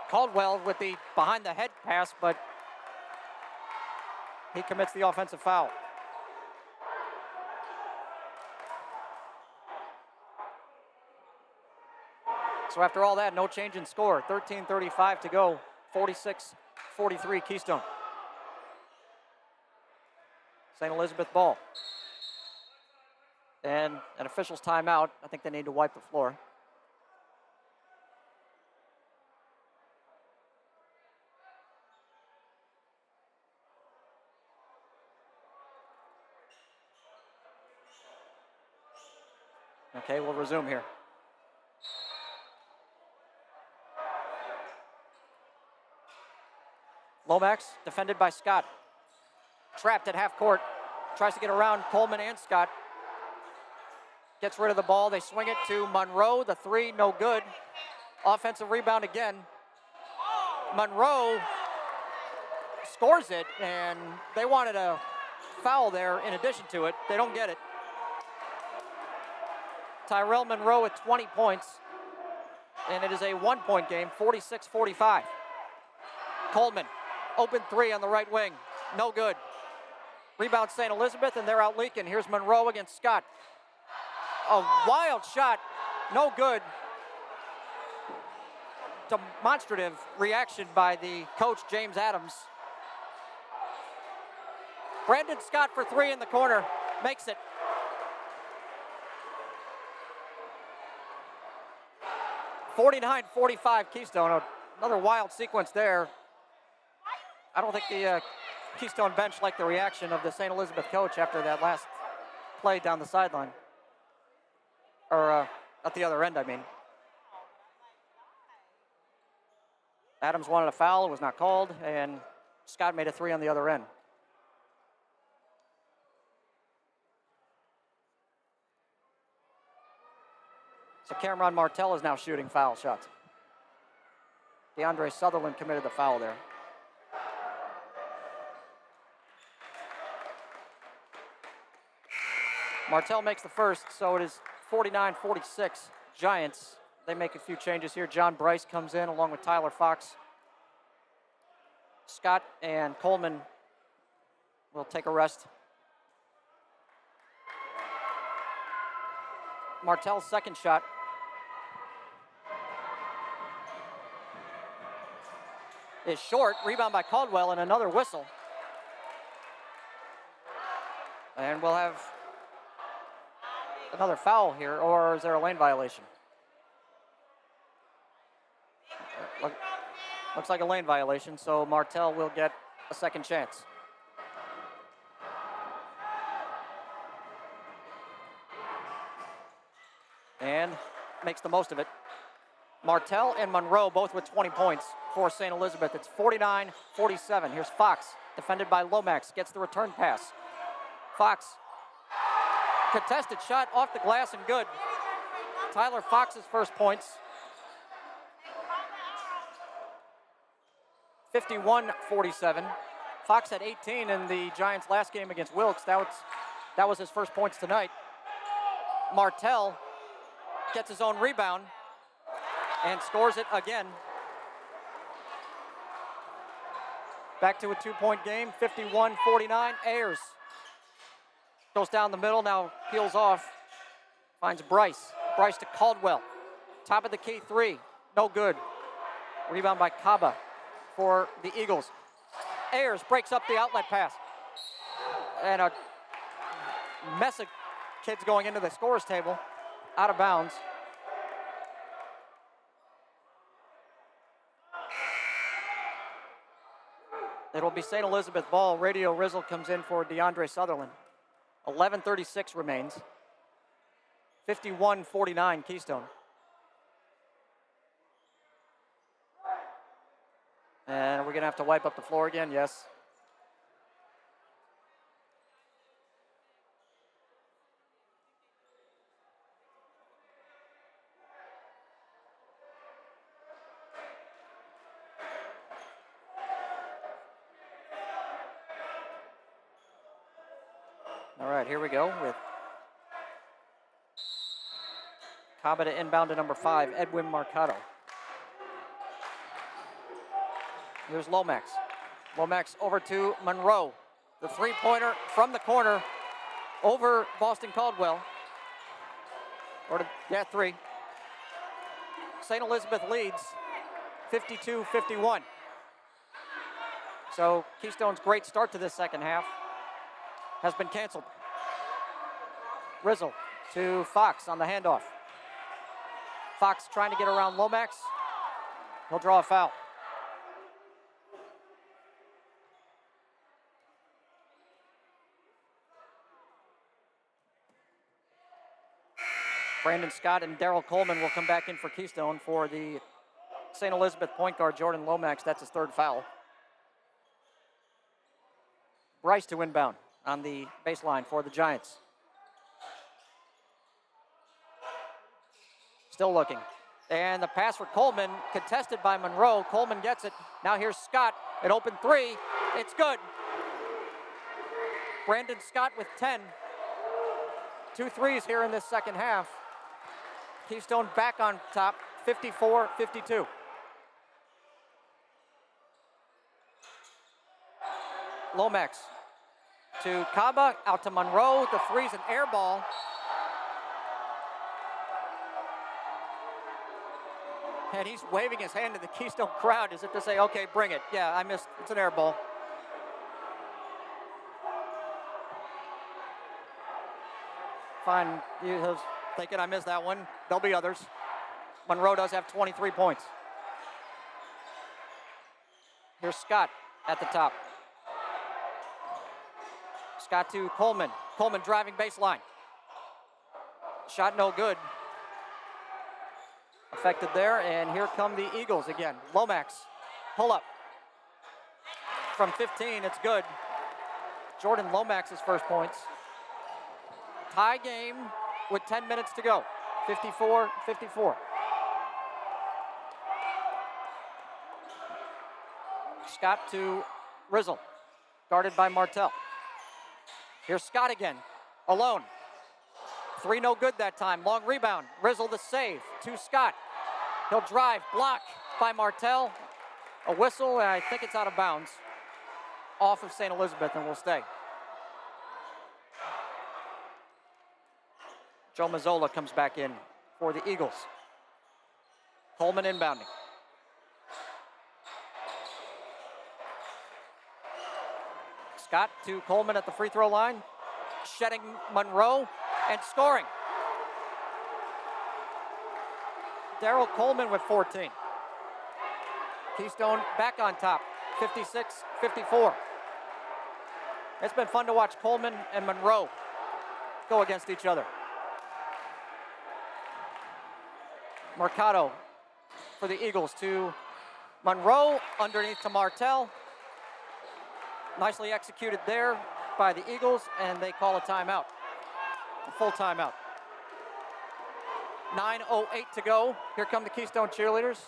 Caldwell with the behind the head pass, but he commits the offensive foul. So after all that, no change in score. 13:35 to go. 46-43 Keystone. St. Elizabeth ball. And an official's timeout. I think they need to wipe the floor. Okay, we'll resume here. Lomax, defended by Scott. Trapped at half court. Tries to get around Coleman and Scott. Gets rid of the ball. They swing it to Monroe. The 3, no good. Offensive rebound again. Monroe scores it, and they wanted a foul there in addition to it. They don't get it. Tyrell Monroe with 20 points, and it is a 1-point game, 46-45. Coleman, open 3 on the right wing, no good. Rebound St. Elizabeth, and they're out leaking. Here's Monroe against Scott. A wild shot, no good. Demonstrative reaction by the coach, James Adams. Brandon Scott for 3 in the corner, makes it. (49-45) Keystone. Another wild sequence there. I don't think the Keystone bench liked the reaction of the St. Elizabeth coach after that last play down the sideline. Or at the other end, I mean. Adams wanted a foul, it was not called, and Scott made a three on the other end. So Cameron Martell is now shooting foul shots. DeAndre Sutherland committed the foul there. Martell makes the first, so it is 49-46 Giants. They make a few changes here. John Bryce comes in along with Tyler Fox. Scott and Coleman will take a rest. Martell's second shot is short. Rebound by Caldwell and another whistle. And we'll have another foul here, or is there a lane violation? Looks like a lane violation, so Martell will get a second chance. And makes the most of it. Martell and Monroe both with 20 points for St. Elizabeth. It's 49-47. Here's Fox, defended by Lomax, gets the return pass. Fox, contested shot off the glass and good. Tyler Fox's first points. 51-47. Fox had 18 in the Giants' last game against Wilkes. That was his first points tonight. Martell gets his own rebound and scores it again. Back to a two-point game, 51-49. Ayers goes down the middle, now peels off, finds Bryce. Bryce to Caldwell. Top of the key three, no good. Rebound by Kaba for the Eagles. Ayers breaks up the outlet pass. And a mess of kids going into the scorer's table, out of bounds. It'll be St. Elizabeth ball. Radio Rizzle comes in for DeAndre Sutherland. 11:36 remains. 51-49 Keystone. And we're gonna have to wipe up the floor again, yes. All right, here we go with Kaba to inbound to number 5, Edwin Marcado. Here's Lomax. Lomax over to Monroe. The three-pointer from the corner over Boston Caldwell. Three. St. Elizabeth leads 52-51. So Keystone's great start to this second half has been canceled. Rizzle to Fox on the handoff. Fox trying to get around Lomax. He'll draw a foul. Brandon Scott and Daryl Coleman will come back in for Keystone for the St. Elizabeth point guard, Jordan Lomax. That's his third foul. Bryce to inbound on the baseline for the Giants. Still looking. And the pass for Coleman, contested by Monroe. Coleman gets it. Now here's Scott. An open three. It's good. Brandon Scott with 10. 2 threes here in this second half. Keystone back on top, 54-52. Lomax to Kaba, out to Monroe. The three's an air ball. And he's waving his hand to the Keystone crowd as if to say, okay, bring it. Yeah, I missed, it's an air ball. Fine, he was thinking I missed that one. There'll be others. Monroe does have 23 points. Here's Scott at the top. Scott to Coleman. Coleman driving baseline. Shot no good. Affected there, and here come the Eagles again. Lomax pull-up. From 15, it's good. Jordan Lomax's first points. Tie game with 10 minutes to go. 54-54. Scott to Rizzle, guarded by Martell. Here's Scott again, alone. 3 no good that time, long rebound. Rizzle the save to Scott. He'll drive, block by Martell. A whistle, and I think it's out of bounds. Off of St. Elizabeth and will stay. Joe Mazzola comes back in for the Eagles. Coleman inbounding. Scott to Coleman at the free throw line. Shedding Monroe and scoring. Darrell Coleman with 14. Keystone back on top, 56-54. It's been fun to watch Coleman and Monroe go against each other. Mercado for the Eagles to Monroe, underneath to Martell. Nicely executed there by the Eagles, and they call a timeout, a full timeout. 9:08 to go. Here come the Keystone cheerleaders.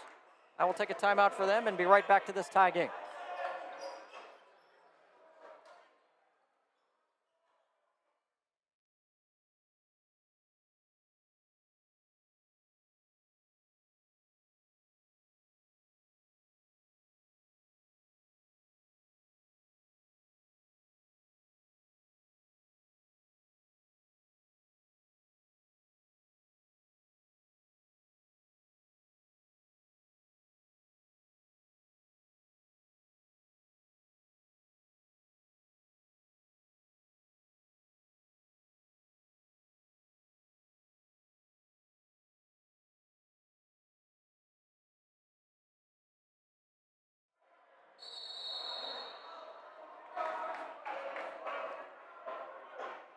I will take a timeout for them and be right back to this tie game.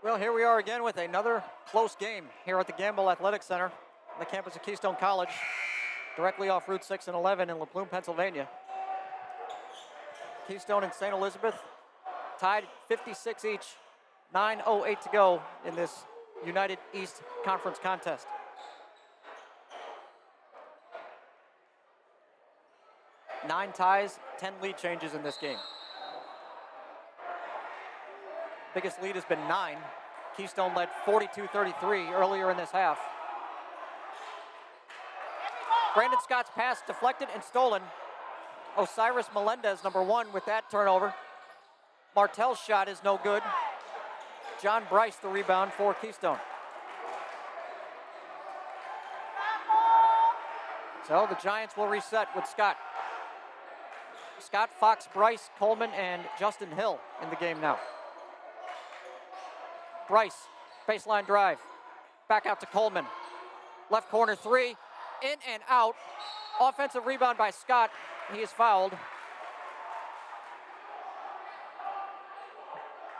Well, here we are again with another close game here at the Gamble Athletic Center on the campus of Keystone College, directly off Route 6 and 11 in La Plume, Pennsylvania. Keystone and St. Elizabeth tied 56 each, 9:08 to go in this United East Conference contest. Nine ties, 10 lead changes in this game. Biggest lead has been 9. Keystone led 42-33 earlier in this half. Brandon Scott's pass deflected and stolen. Osiris Melendez, number 1, with that turnover. Martell's shot is no good. John Bryce, the rebound for Keystone. So the Giants will reset with Scott. Scott, Fox, Bryce, Coleman, and Justin Hill in the game now. Bryce, baseline drive, back out to Coleman. Left corner 3, in and out. Offensive rebound by Scott. He is fouled.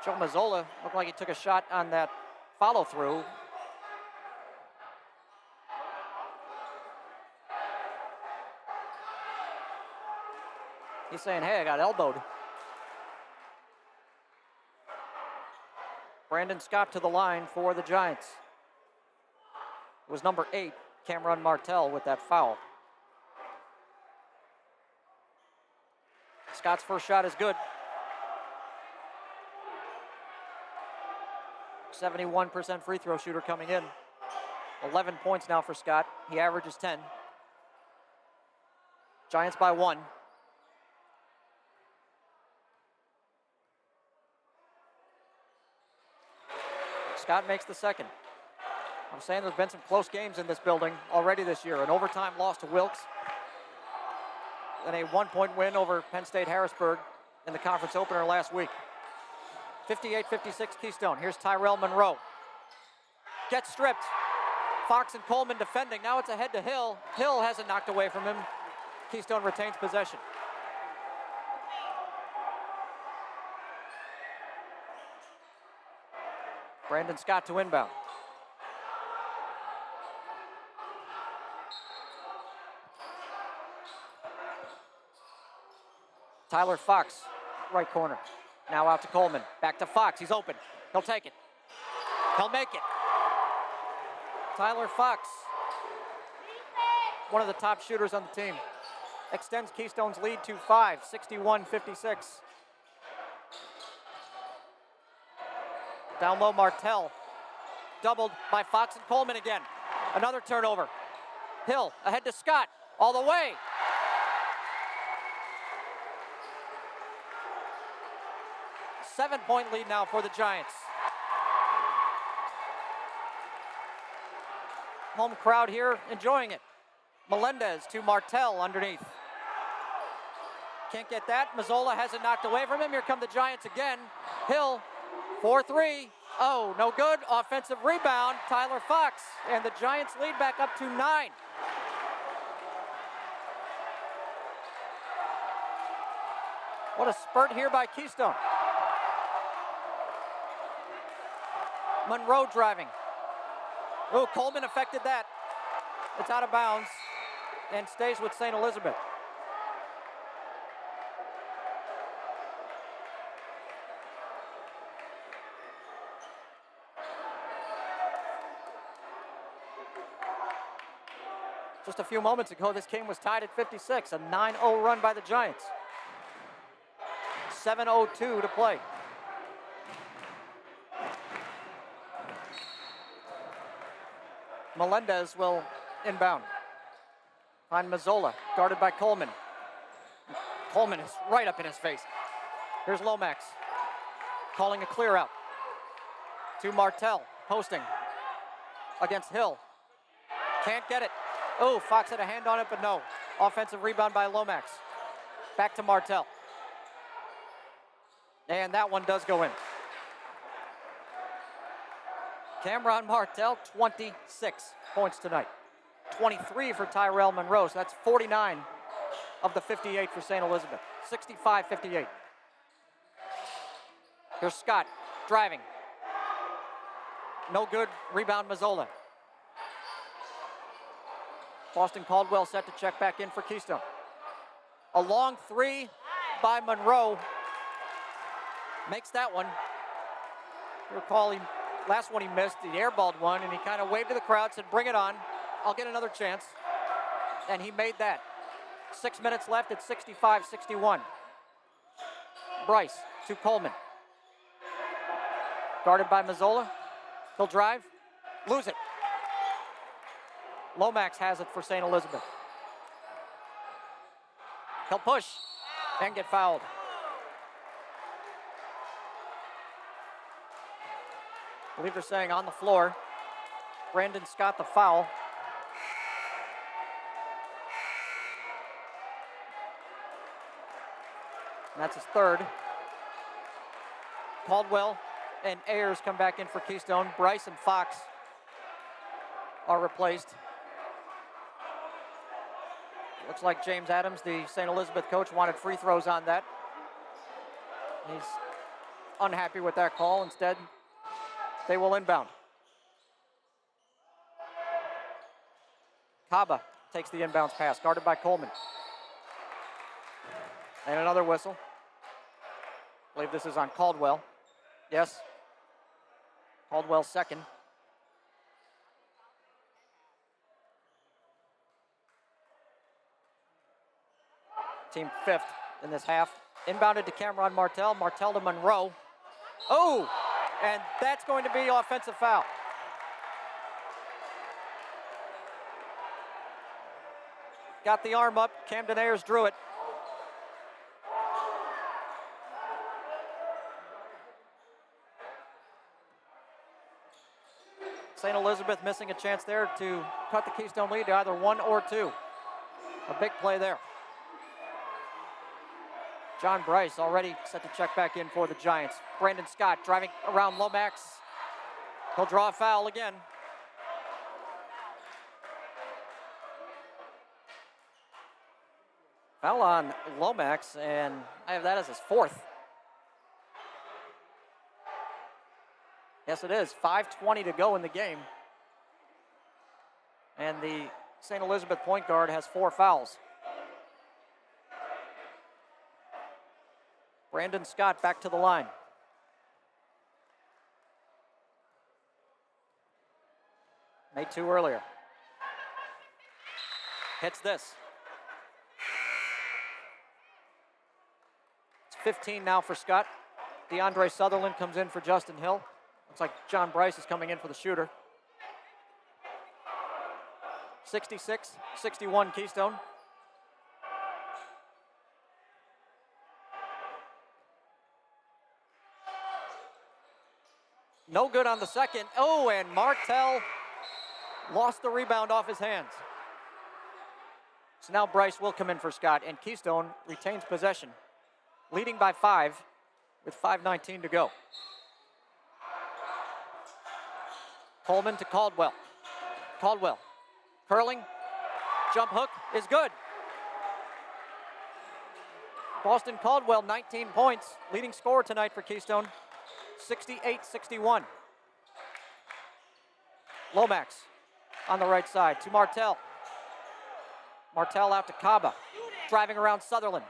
Joe Mazzola looked like he took a shot on that follow through. He's saying, hey, I got elbowed. Brandon Scott to the line for the Giants. It was number 8, Cameron Martell, with that foul. Scott's first shot is good. 71% free throw shooter coming in. 11 points now for Scott. He averages 10. Giants by 1. Scott makes the second. I'm saying there's been some close games in this building already this year. An overtime loss to Wilkes, and a 1-point win over Penn State Harrisburg in the conference opener last week. 58-56 Keystone. Here's Tyrell Monroe. Gets stripped. Fox and Coleman defending. Now it's ahead to Hill. Hill has it knocked away from him. Keystone retains possession. Brandon Scott to inbound. Tyler Fox, right corner. Now out to Coleman. Back to Fox. He's open. He'll take it. He'll make it. Tyler Fox, one of the top shooters on the team, extends Keystone's lead to 5, 61-56. Down low, Martell. Doubled by Fox and Coleman again. Another turnover. Hill ahead to Scott. All the way. Seven-point lead now for the Giants. Home crowd here enjoying it. Melendez to Martell underneath. Can't get that. Mazzola has it knocked away from him. Here come the Giants again. Hill, 4-3. Oh, no good. Offensive rebound. Tyler Fox. And the Giants lead back up to 9. What a spurt here by Keystone. Monroe driving. Oh, Coleman affected that. It's out of bounds and stays with St. Elizabeth. Just a few moments ago, this game was tied at 56, a 9-0 run by the Giants. 7:02 to play. Melendez will inbound. Find Mazzola, guarded by Coleman. Coleman is right up in his face. Here's Lomax, calling a clear out. To Martell, posting against Hill. Can't get it. Oh, Fox had a hand on it, but no. Offensive rebound by Lomax. Back to Martell. And that one does go in. Cameron Martell, 26 points tonight. 23 for Tyrell Monroe, so that's 49 of the 58 for St. Elizabeth. 65-58. Here's Scott driving. No good. Rebound Mazzola. Boston Caldwell set to check back in for Keystone. A long three by Monroe. Makes that one. You recall last one he missed, the airballed one, and he kind of waved to the crowd, said, bring it on. I'll get another chance. And he made that. 6 minutes left at 65-61. Bryce to Coleman. Guarded by Mazzola. He'll drive. Lose it. Lomax has it for St. Elizabeth. He'll push and get fouled. I believe they're saying on the floor. Brandon Scott the foul. And that's his third. Caldwell and Ayers come back in for Keystone. Bryce and Fox are replaced. Looks like James Adams, the St. Elizabeth coach, wanted free throws on that. He's unhappy with that call. Instead, they will inbound. Kaba takes the inbounds pass, guarded by Coleman. And another whistle. I believe this is on Caldwell. Yes. Caldwell's second. Team fifth in this half. Inbounded to Cameron Martell. Martell to Monroe. Oh, and that's going to be offensive foul. Got the arm up. Camden Ayers drew it. St. Elizabeth missing a chance there to cut the Keystone lead to either 1 or 2. A big play there. John Bryce already set to check back in for the Giants. Brandon Scott driving around Lomax. He'll draw a foul again. Foul on Lomax, and I have that as his fourth. Yes, it is. 5:20 to go in the game. And the St. Elizabeth point guard has 4 fouls. Brandon Scott back to the line. Made 2 earlier. Hits this. It's 15 now for Scott. DeAndre Sutherland comes in for Justin Hill. Looks like John Bryce is coming in for the shooter. 66-61 Keystone. No good on the second. Oh, and Martell lost the rebound off his hands. So now Bryce will come in for Scott, and Keystone retains possession, leading by 5 with 5:19 to go. Coleman to Caldwell. Caldwell curling, jump hook is good. Boston Caldwell, 19 points, leading scorer tonight for Keystone, 68-61. Lomax on the right side to Martell. Martell out to Kaba, driving around Sutherland.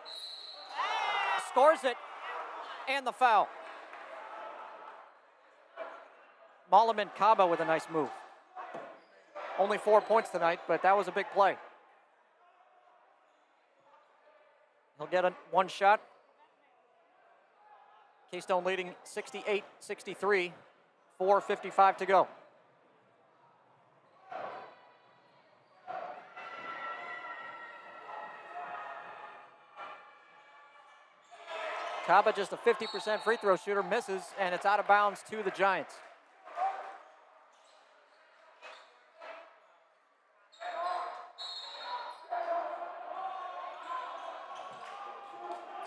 Scores it, and the foul. Malaman Kaba with a nice move. Only 4 points tonight, but that was a big play. He'll get one shot. Keystone leading 68-63, 4:55 to go. Kaba, just a 50% free throw shooter, misses, and it's out of bounds to the Giants.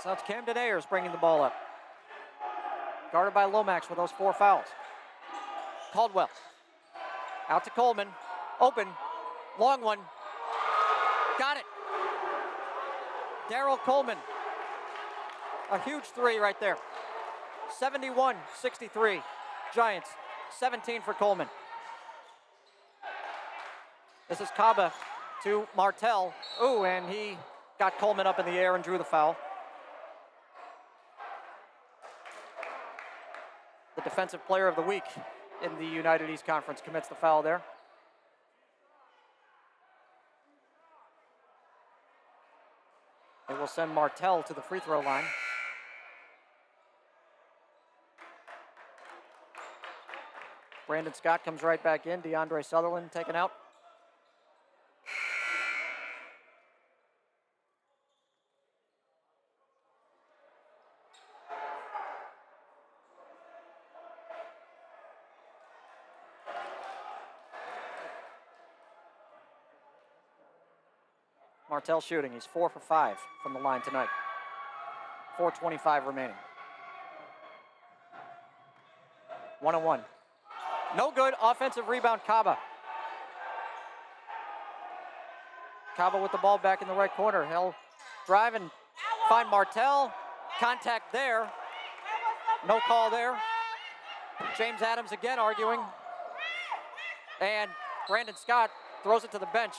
So it's Camden Ayers bringing the ball up. Guarded by Lomax with those 4 fouls. Caldwell out to Coleman. Open. Long one. Got it. Daryl Coleman. A huge 3 right there. 71-63. Giants. 17 for Coleman. This is Kaba to Martell. Ooh, and he got Coleman up in the air and drew the foul. The defensive player of the week in the United East Conference commits the foul there. They will send Martell to the free throw line. Brandon Scott comes right back in. DeAndre Sutherland taken out. Martell shooting. He's 4 for 5 from the line tonight. 4:25 remaining. 1-on-1. No good. Offensive rebound, Kaba. Kaba with the ball back in the right corner. He'll drive and find Martell. Contact there. No call there. James Adams again arguing. And Brandon Scott throws it to the bench.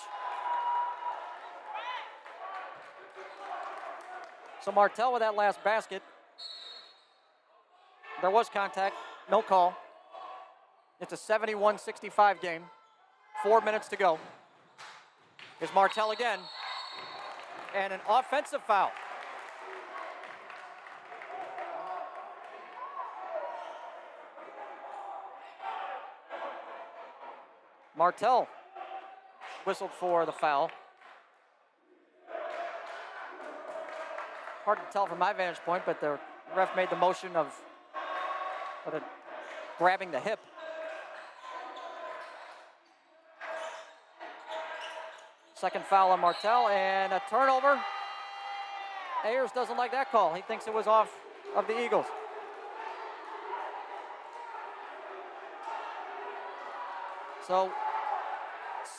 So Martell with that last basket. There was contact, no call. It's a 71-65 game. 4 minutes to go. Here's Martell again. And an offensive foul. Martell whistled for the foul. Hard to tell from my vantage point, but the ref made the motion of grabbing the hip. Second foul on Martell and a turnover. Ayers doesn't like that call. He thinks it was off of the Eagles. So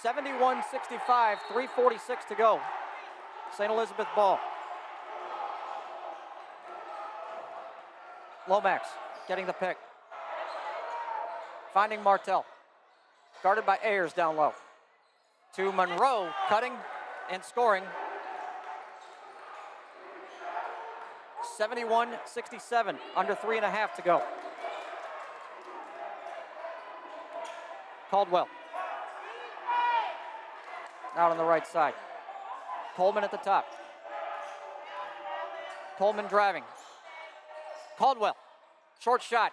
71-65, 3:46 to go. St. Elizabeth ball. Lomax getting the pick. Finding Martell. Guarded by Ayers down low. To Monroe, cutting and scoring. 71-67, under 3.5 to go. Caldwell. Out on the right side. Coleman at the top. Coleman driving. Caldwell. Short shot.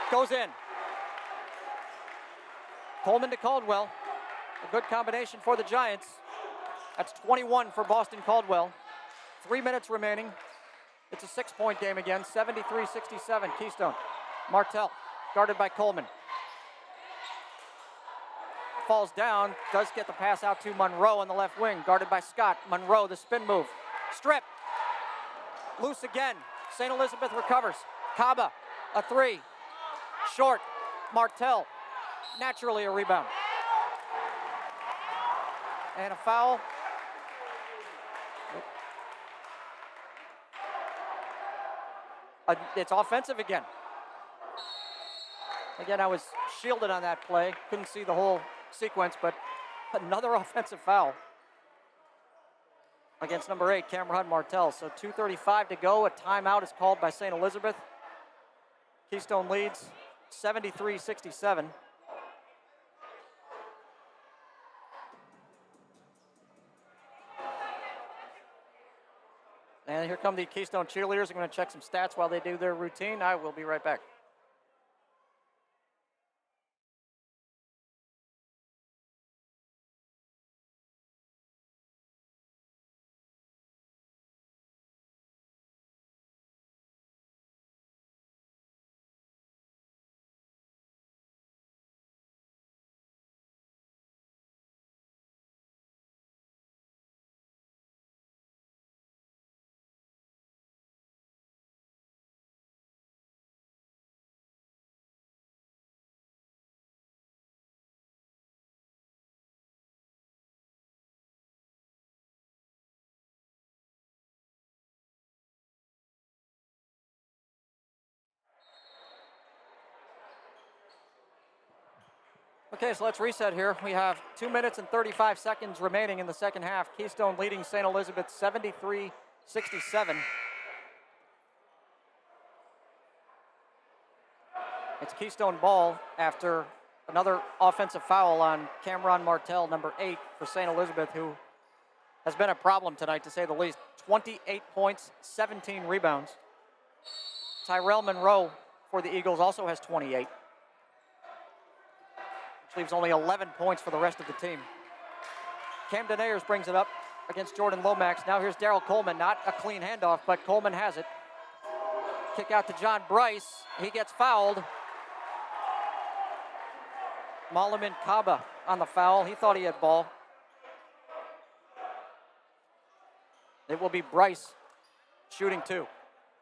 Goes in. Coleman to Caldwell. A good combination for the Giants. That's 21 for Boston Caldwell. 3 minutes remaining. It's a 6-point game again. 73-67. Keystone. Martell guarded by Coleman. Falls down. Does get the pass out to Monroe on the left wing. Guarded by Scott. Monroe, the spin move. Strip. Loose again. St. Elizabeth recovers. Kaba, a three. Short. Martell. Naturally a rebound. And a foul. It's offensive again. Again, I was shielded on that play. Couldn't see the whole sequence, but another offensive foul against number 8, Cameron Martell. So 2:35 to go. A timeout is called by St. Elizabeth. Keystone leads 73-67. And here come the Keystone cheerleaders. I'm going to check some stats while they do their routine. I will be right back. Okay, so let's reset here. We have 2 minutes and 35 seconds remaining in the second half. Keystone leading St. Elizabeth 73-67. It's Keystone ball after another offensive foul on Cameron Martell, number 8 for St. Elizabeth, who has been a problem tonight, to say the least. 28 points, 17 rebounds. Tyrell Monroe for the Eagles also has 28. Leaves only 11 points for the rest of the team. Camden Ayers brings it up against Jordan Lomax. Now here's Daryl Coleman. Not a clean handoff, but Coleman has it. Kick out to John Bryce. He gets fouled. Malamin Kaba on the foul. He thought he had ball. It will be Bryce shooting 2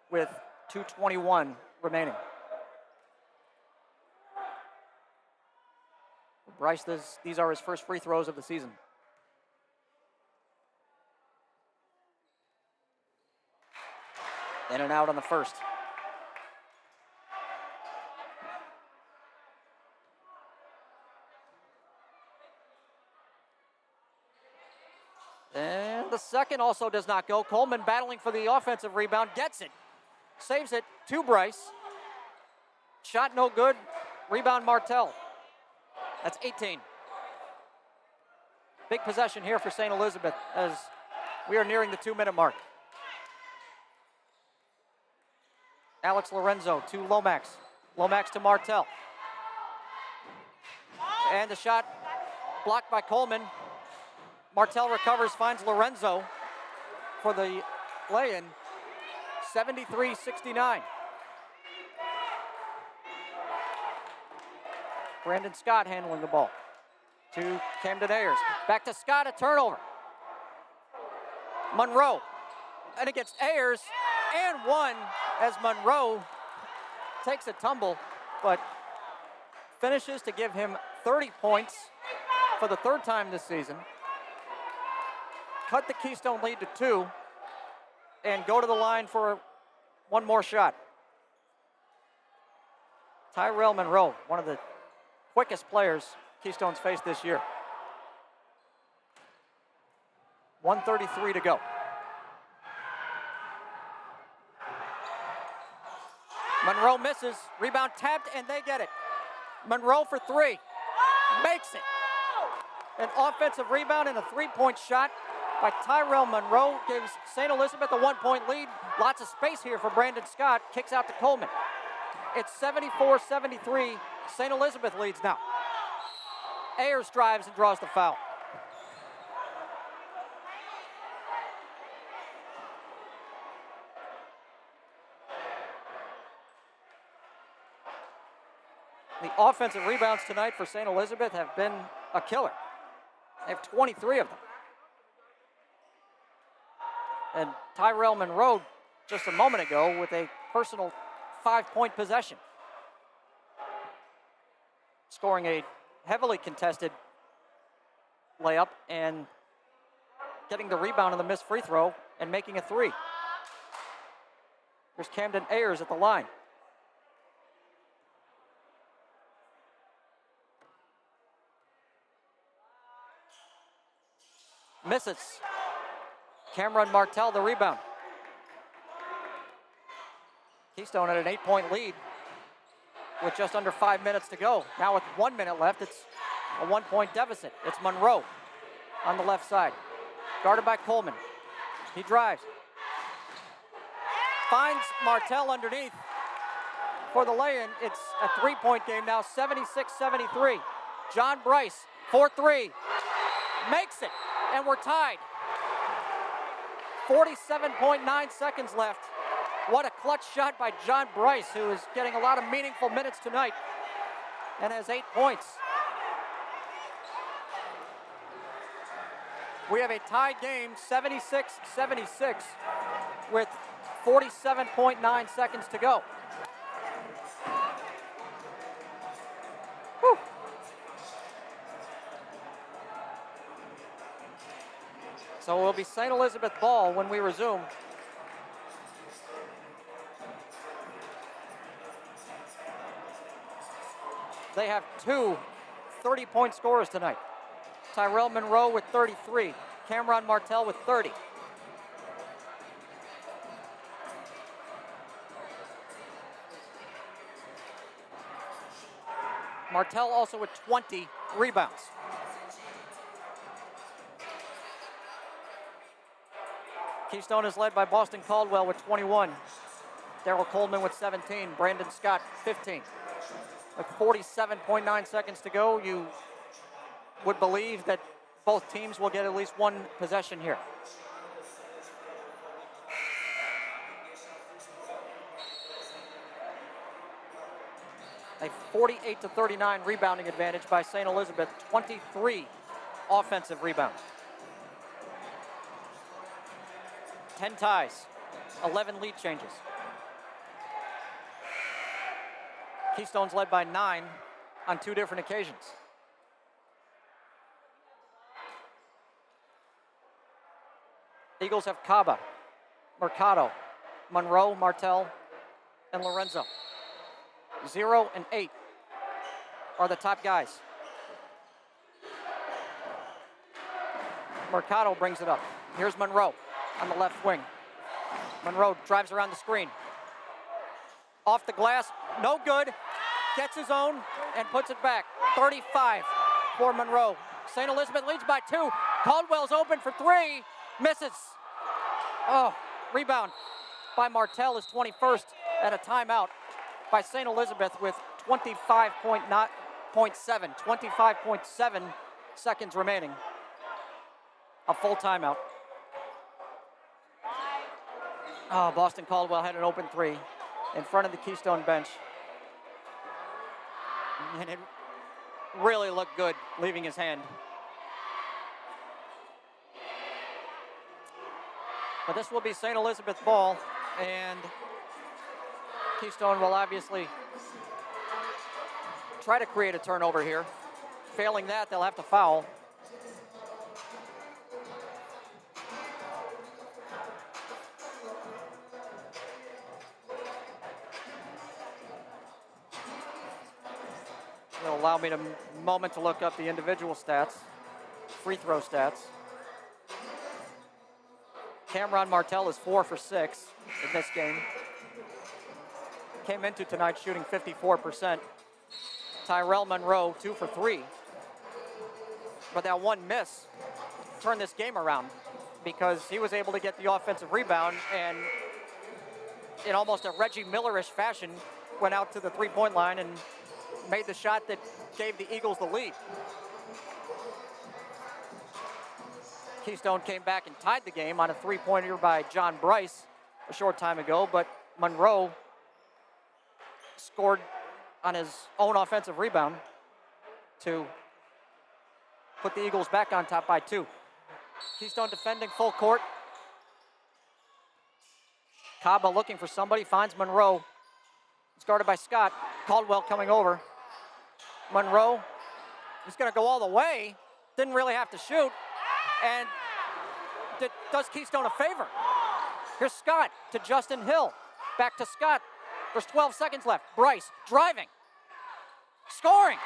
with 2:21 remaining. Bryce, these are his first free throws of the season. In and out on the first. And the second also does not go. Coleman battling for the offensive rebound, gets it. Saves it to Bryce. Shot no good. Rebound Martell. That's 18. Big possession here for St. Elizabeth as we are nearing the 2-minute mark. Alex Lorenzo to Lomax. Lomax to Martell. And the shot blocked by Coleman. Martell recovers, finds Lorenzo for the lay-in. 73-69. Brandon Scott handling the ball to Camden Ayers. Back to Scott, a turnover. Monroe, and it gets Ayers, and one as Monroe takes a tumble, but finishes to give him 30 points for the third time this season. Cut the Keystone lead to 2 and go to the line for one more shot. Tyrell Monroe, one of the quickest players Keystone's faced this year. 1:33 to go. Monroe misses. Rebound tapped, and they get it. Monroe for three. Makes it. An offensive rebound and a three-point shot by Tyrell Monroe gives St. Elizabeth a 1-point lead. Lots of space here for Brandon Scott. Kicks out to Coleman. It's 74-73. St. Elizabeth leads now. Ayers drives and draws the foul. The offensive rebounds tonight for St. Elizabeth have been a killer. They have 23 of them. And Tyrell Monroe just a moment ago with a personal 5-point possession. Scoring a heavily contested layup and getting the rebound on the missed free throw and making a three. Here's Camden Ayers at the line. Misses. Cameron Martell the rebound. Keystone at an 8-point lead with just under 5 minutes to go. Now with 1 minute left, it's a 1-point deficit. It's Monroe on the left side. Guarded by Coleman. He drives. Finds Martell underneath for the lay-in. It's a 3-point game now, 76-73. John Bryce, 4-3. Makes it, and we're tied. 47.9 seconds left. What a clutch shot by John Bryce, who is getting a lot of meaningful minutes tonight and has 8 points. We have a tied game, 76-76, with 47.9 seconds to go. Whew. So it will be St. Elizabeth ball when we resume. They have two 30-point scorers tonight. Tyrell Monroe with 33. Cameron Martell with 30. Martell also with 20 rebounds. Keystone is led by Boston Caldwell with 21. Darrell Coleman with 17. Brandon Scott, 15. With 47.9 seconds to go, you would believe that both teams will get at least one possession here. A 48-39 rebounding advantage by St. Elizabeth, 23 offensive rebounds. 10 ties, 11 lead changes. Keystone's led by 9 on 2 different occasions. Eagles have Caba, Mercado, Monroe, Martell, and Lorenzo. 0 and 8 are the top guys. Mercado brings it up. Here's Monroe on the left wing. Monroe drives around the screen. Off the glass, no good. Gets his own and puts it back. 35 for Monroe. St. Elizabeth leads by 2. Caldwell's open for 3. Misses. Oh, rebound by Martell is 21st at a timeout by St. Elizabeth with 25.7 seconds remaining. A full timeout. Oh, Boston Caldwell had an open 3 in front of the Keystone bench. And it really looked good leaving his hand. But this will be St. Elizabeth ball, and Keystone will obviously try to create a turnover here. Failing that, they'll have to foul. It'll allow me a moment to look up the individual stats, free throw stats. Cameron Martell is 4 for 6 in this game. came into tonight shooting 54%. Tyrell Monroe, 2 for 3. But that one miss turned this game around because he was able to get the offensive rebound and in almost a Reggie Miller-ish fashion went out to the three-point line and made the shot that gave the Eagles the lead. Keystone came back and tied the game on a three-pointer by John Bryce a short time ago, but Monroe scored on his own offensive rebound to put the Eagles back on top by 2. Keystone defending full court. Kaba looking for somebody, finds Monroe. It's guarded by Scott. Caldwell coming over. Monroe, he's gonna go all the way. Didn't really have to shoot. And does Keystone a favor. Here's Scott to Justin Hill. Back to Scott. There's 12 seconds left. Bryce driving. Scoring.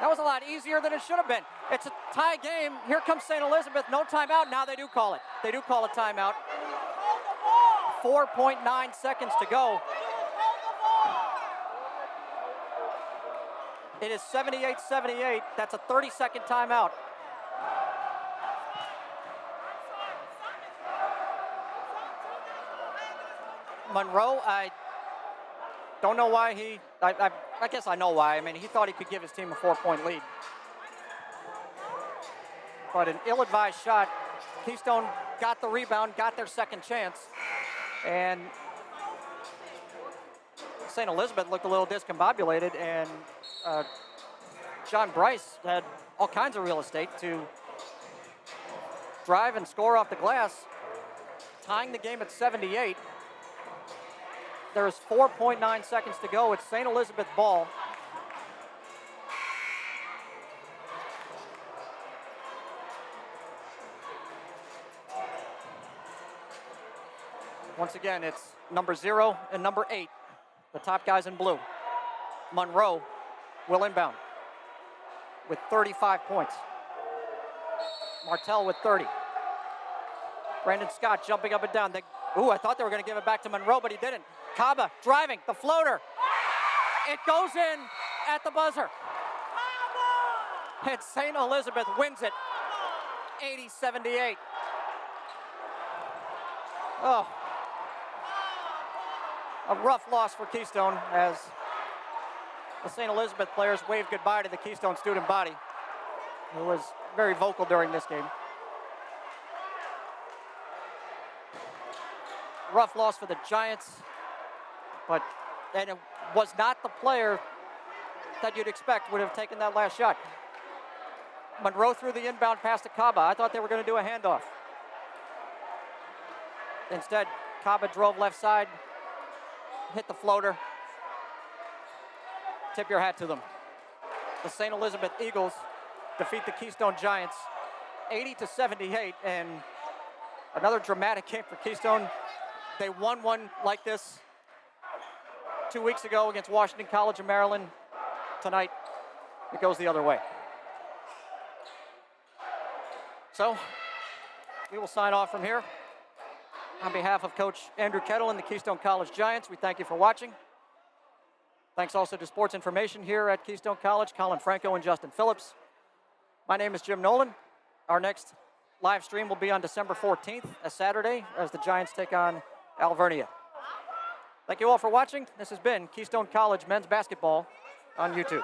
That was a lot easier than it should have been. It's a tie game. Here comes St. Elizabeth. No timeout. Now they do call it. They do call a timeout. 4.9 seconds to go. It is 78-78. That's a 30-second timeout. Monroe, I don't know why I guess I know why. I mean, he thought he could give his team a 4-point lead. But an ill-advised shot. Keystone got the rebound, got their second chance. And St. Elizabeth looked a little discombobulated, and John Bryce had all kinds of real estate to drive and score off the glass, tying the game at 78. There's 4.9 seconds to go. It's St. Elizabeth ball. Once again, it's number 0 and number 8, the top guys in blue. Monroe will inbound with 35 points. Martell with 30. Brandon Scott jumping up and down. I thought they were going to give it back to Monroe, but he didn't. Kaba driving, the floater. It goes in at the buzzer. And St. Elizabeth wins it, 80-78. Oh, a rough loss for Keystone as the St. Elizabeth players waved goodbye to the Keystone student body, who was very vocal during this game. Rough loss for the Giants, and it was not the player that you'd expect would have taken that last shot. Monroe threw the inbound pass to Kaba. I thought they were going to do a handoff. Instead, Kaba drove left side, hit the floater. Tip your hat to them. The St. Elizabeth Eagles defeat the Keystone Giants 80-78, and another dramatic game for Keystone. They won one like this 2 weeks ago against Washington College of Maryland. Tonight, it goes the other way. So, we will sign off from here. On behalf of Coach Andrew Kettle and the Keystone College Giants, we thank you for watching. Thanks also to Sports Information here at Keystone College, Colin Franco and Justin Phillips. My name is Jim Nolan. Our next live stream will be on December 14th, a Saturday, as the Giants take on Alvernia. Thank you all for watching. This has been Keystone College men's basketball on YouTube.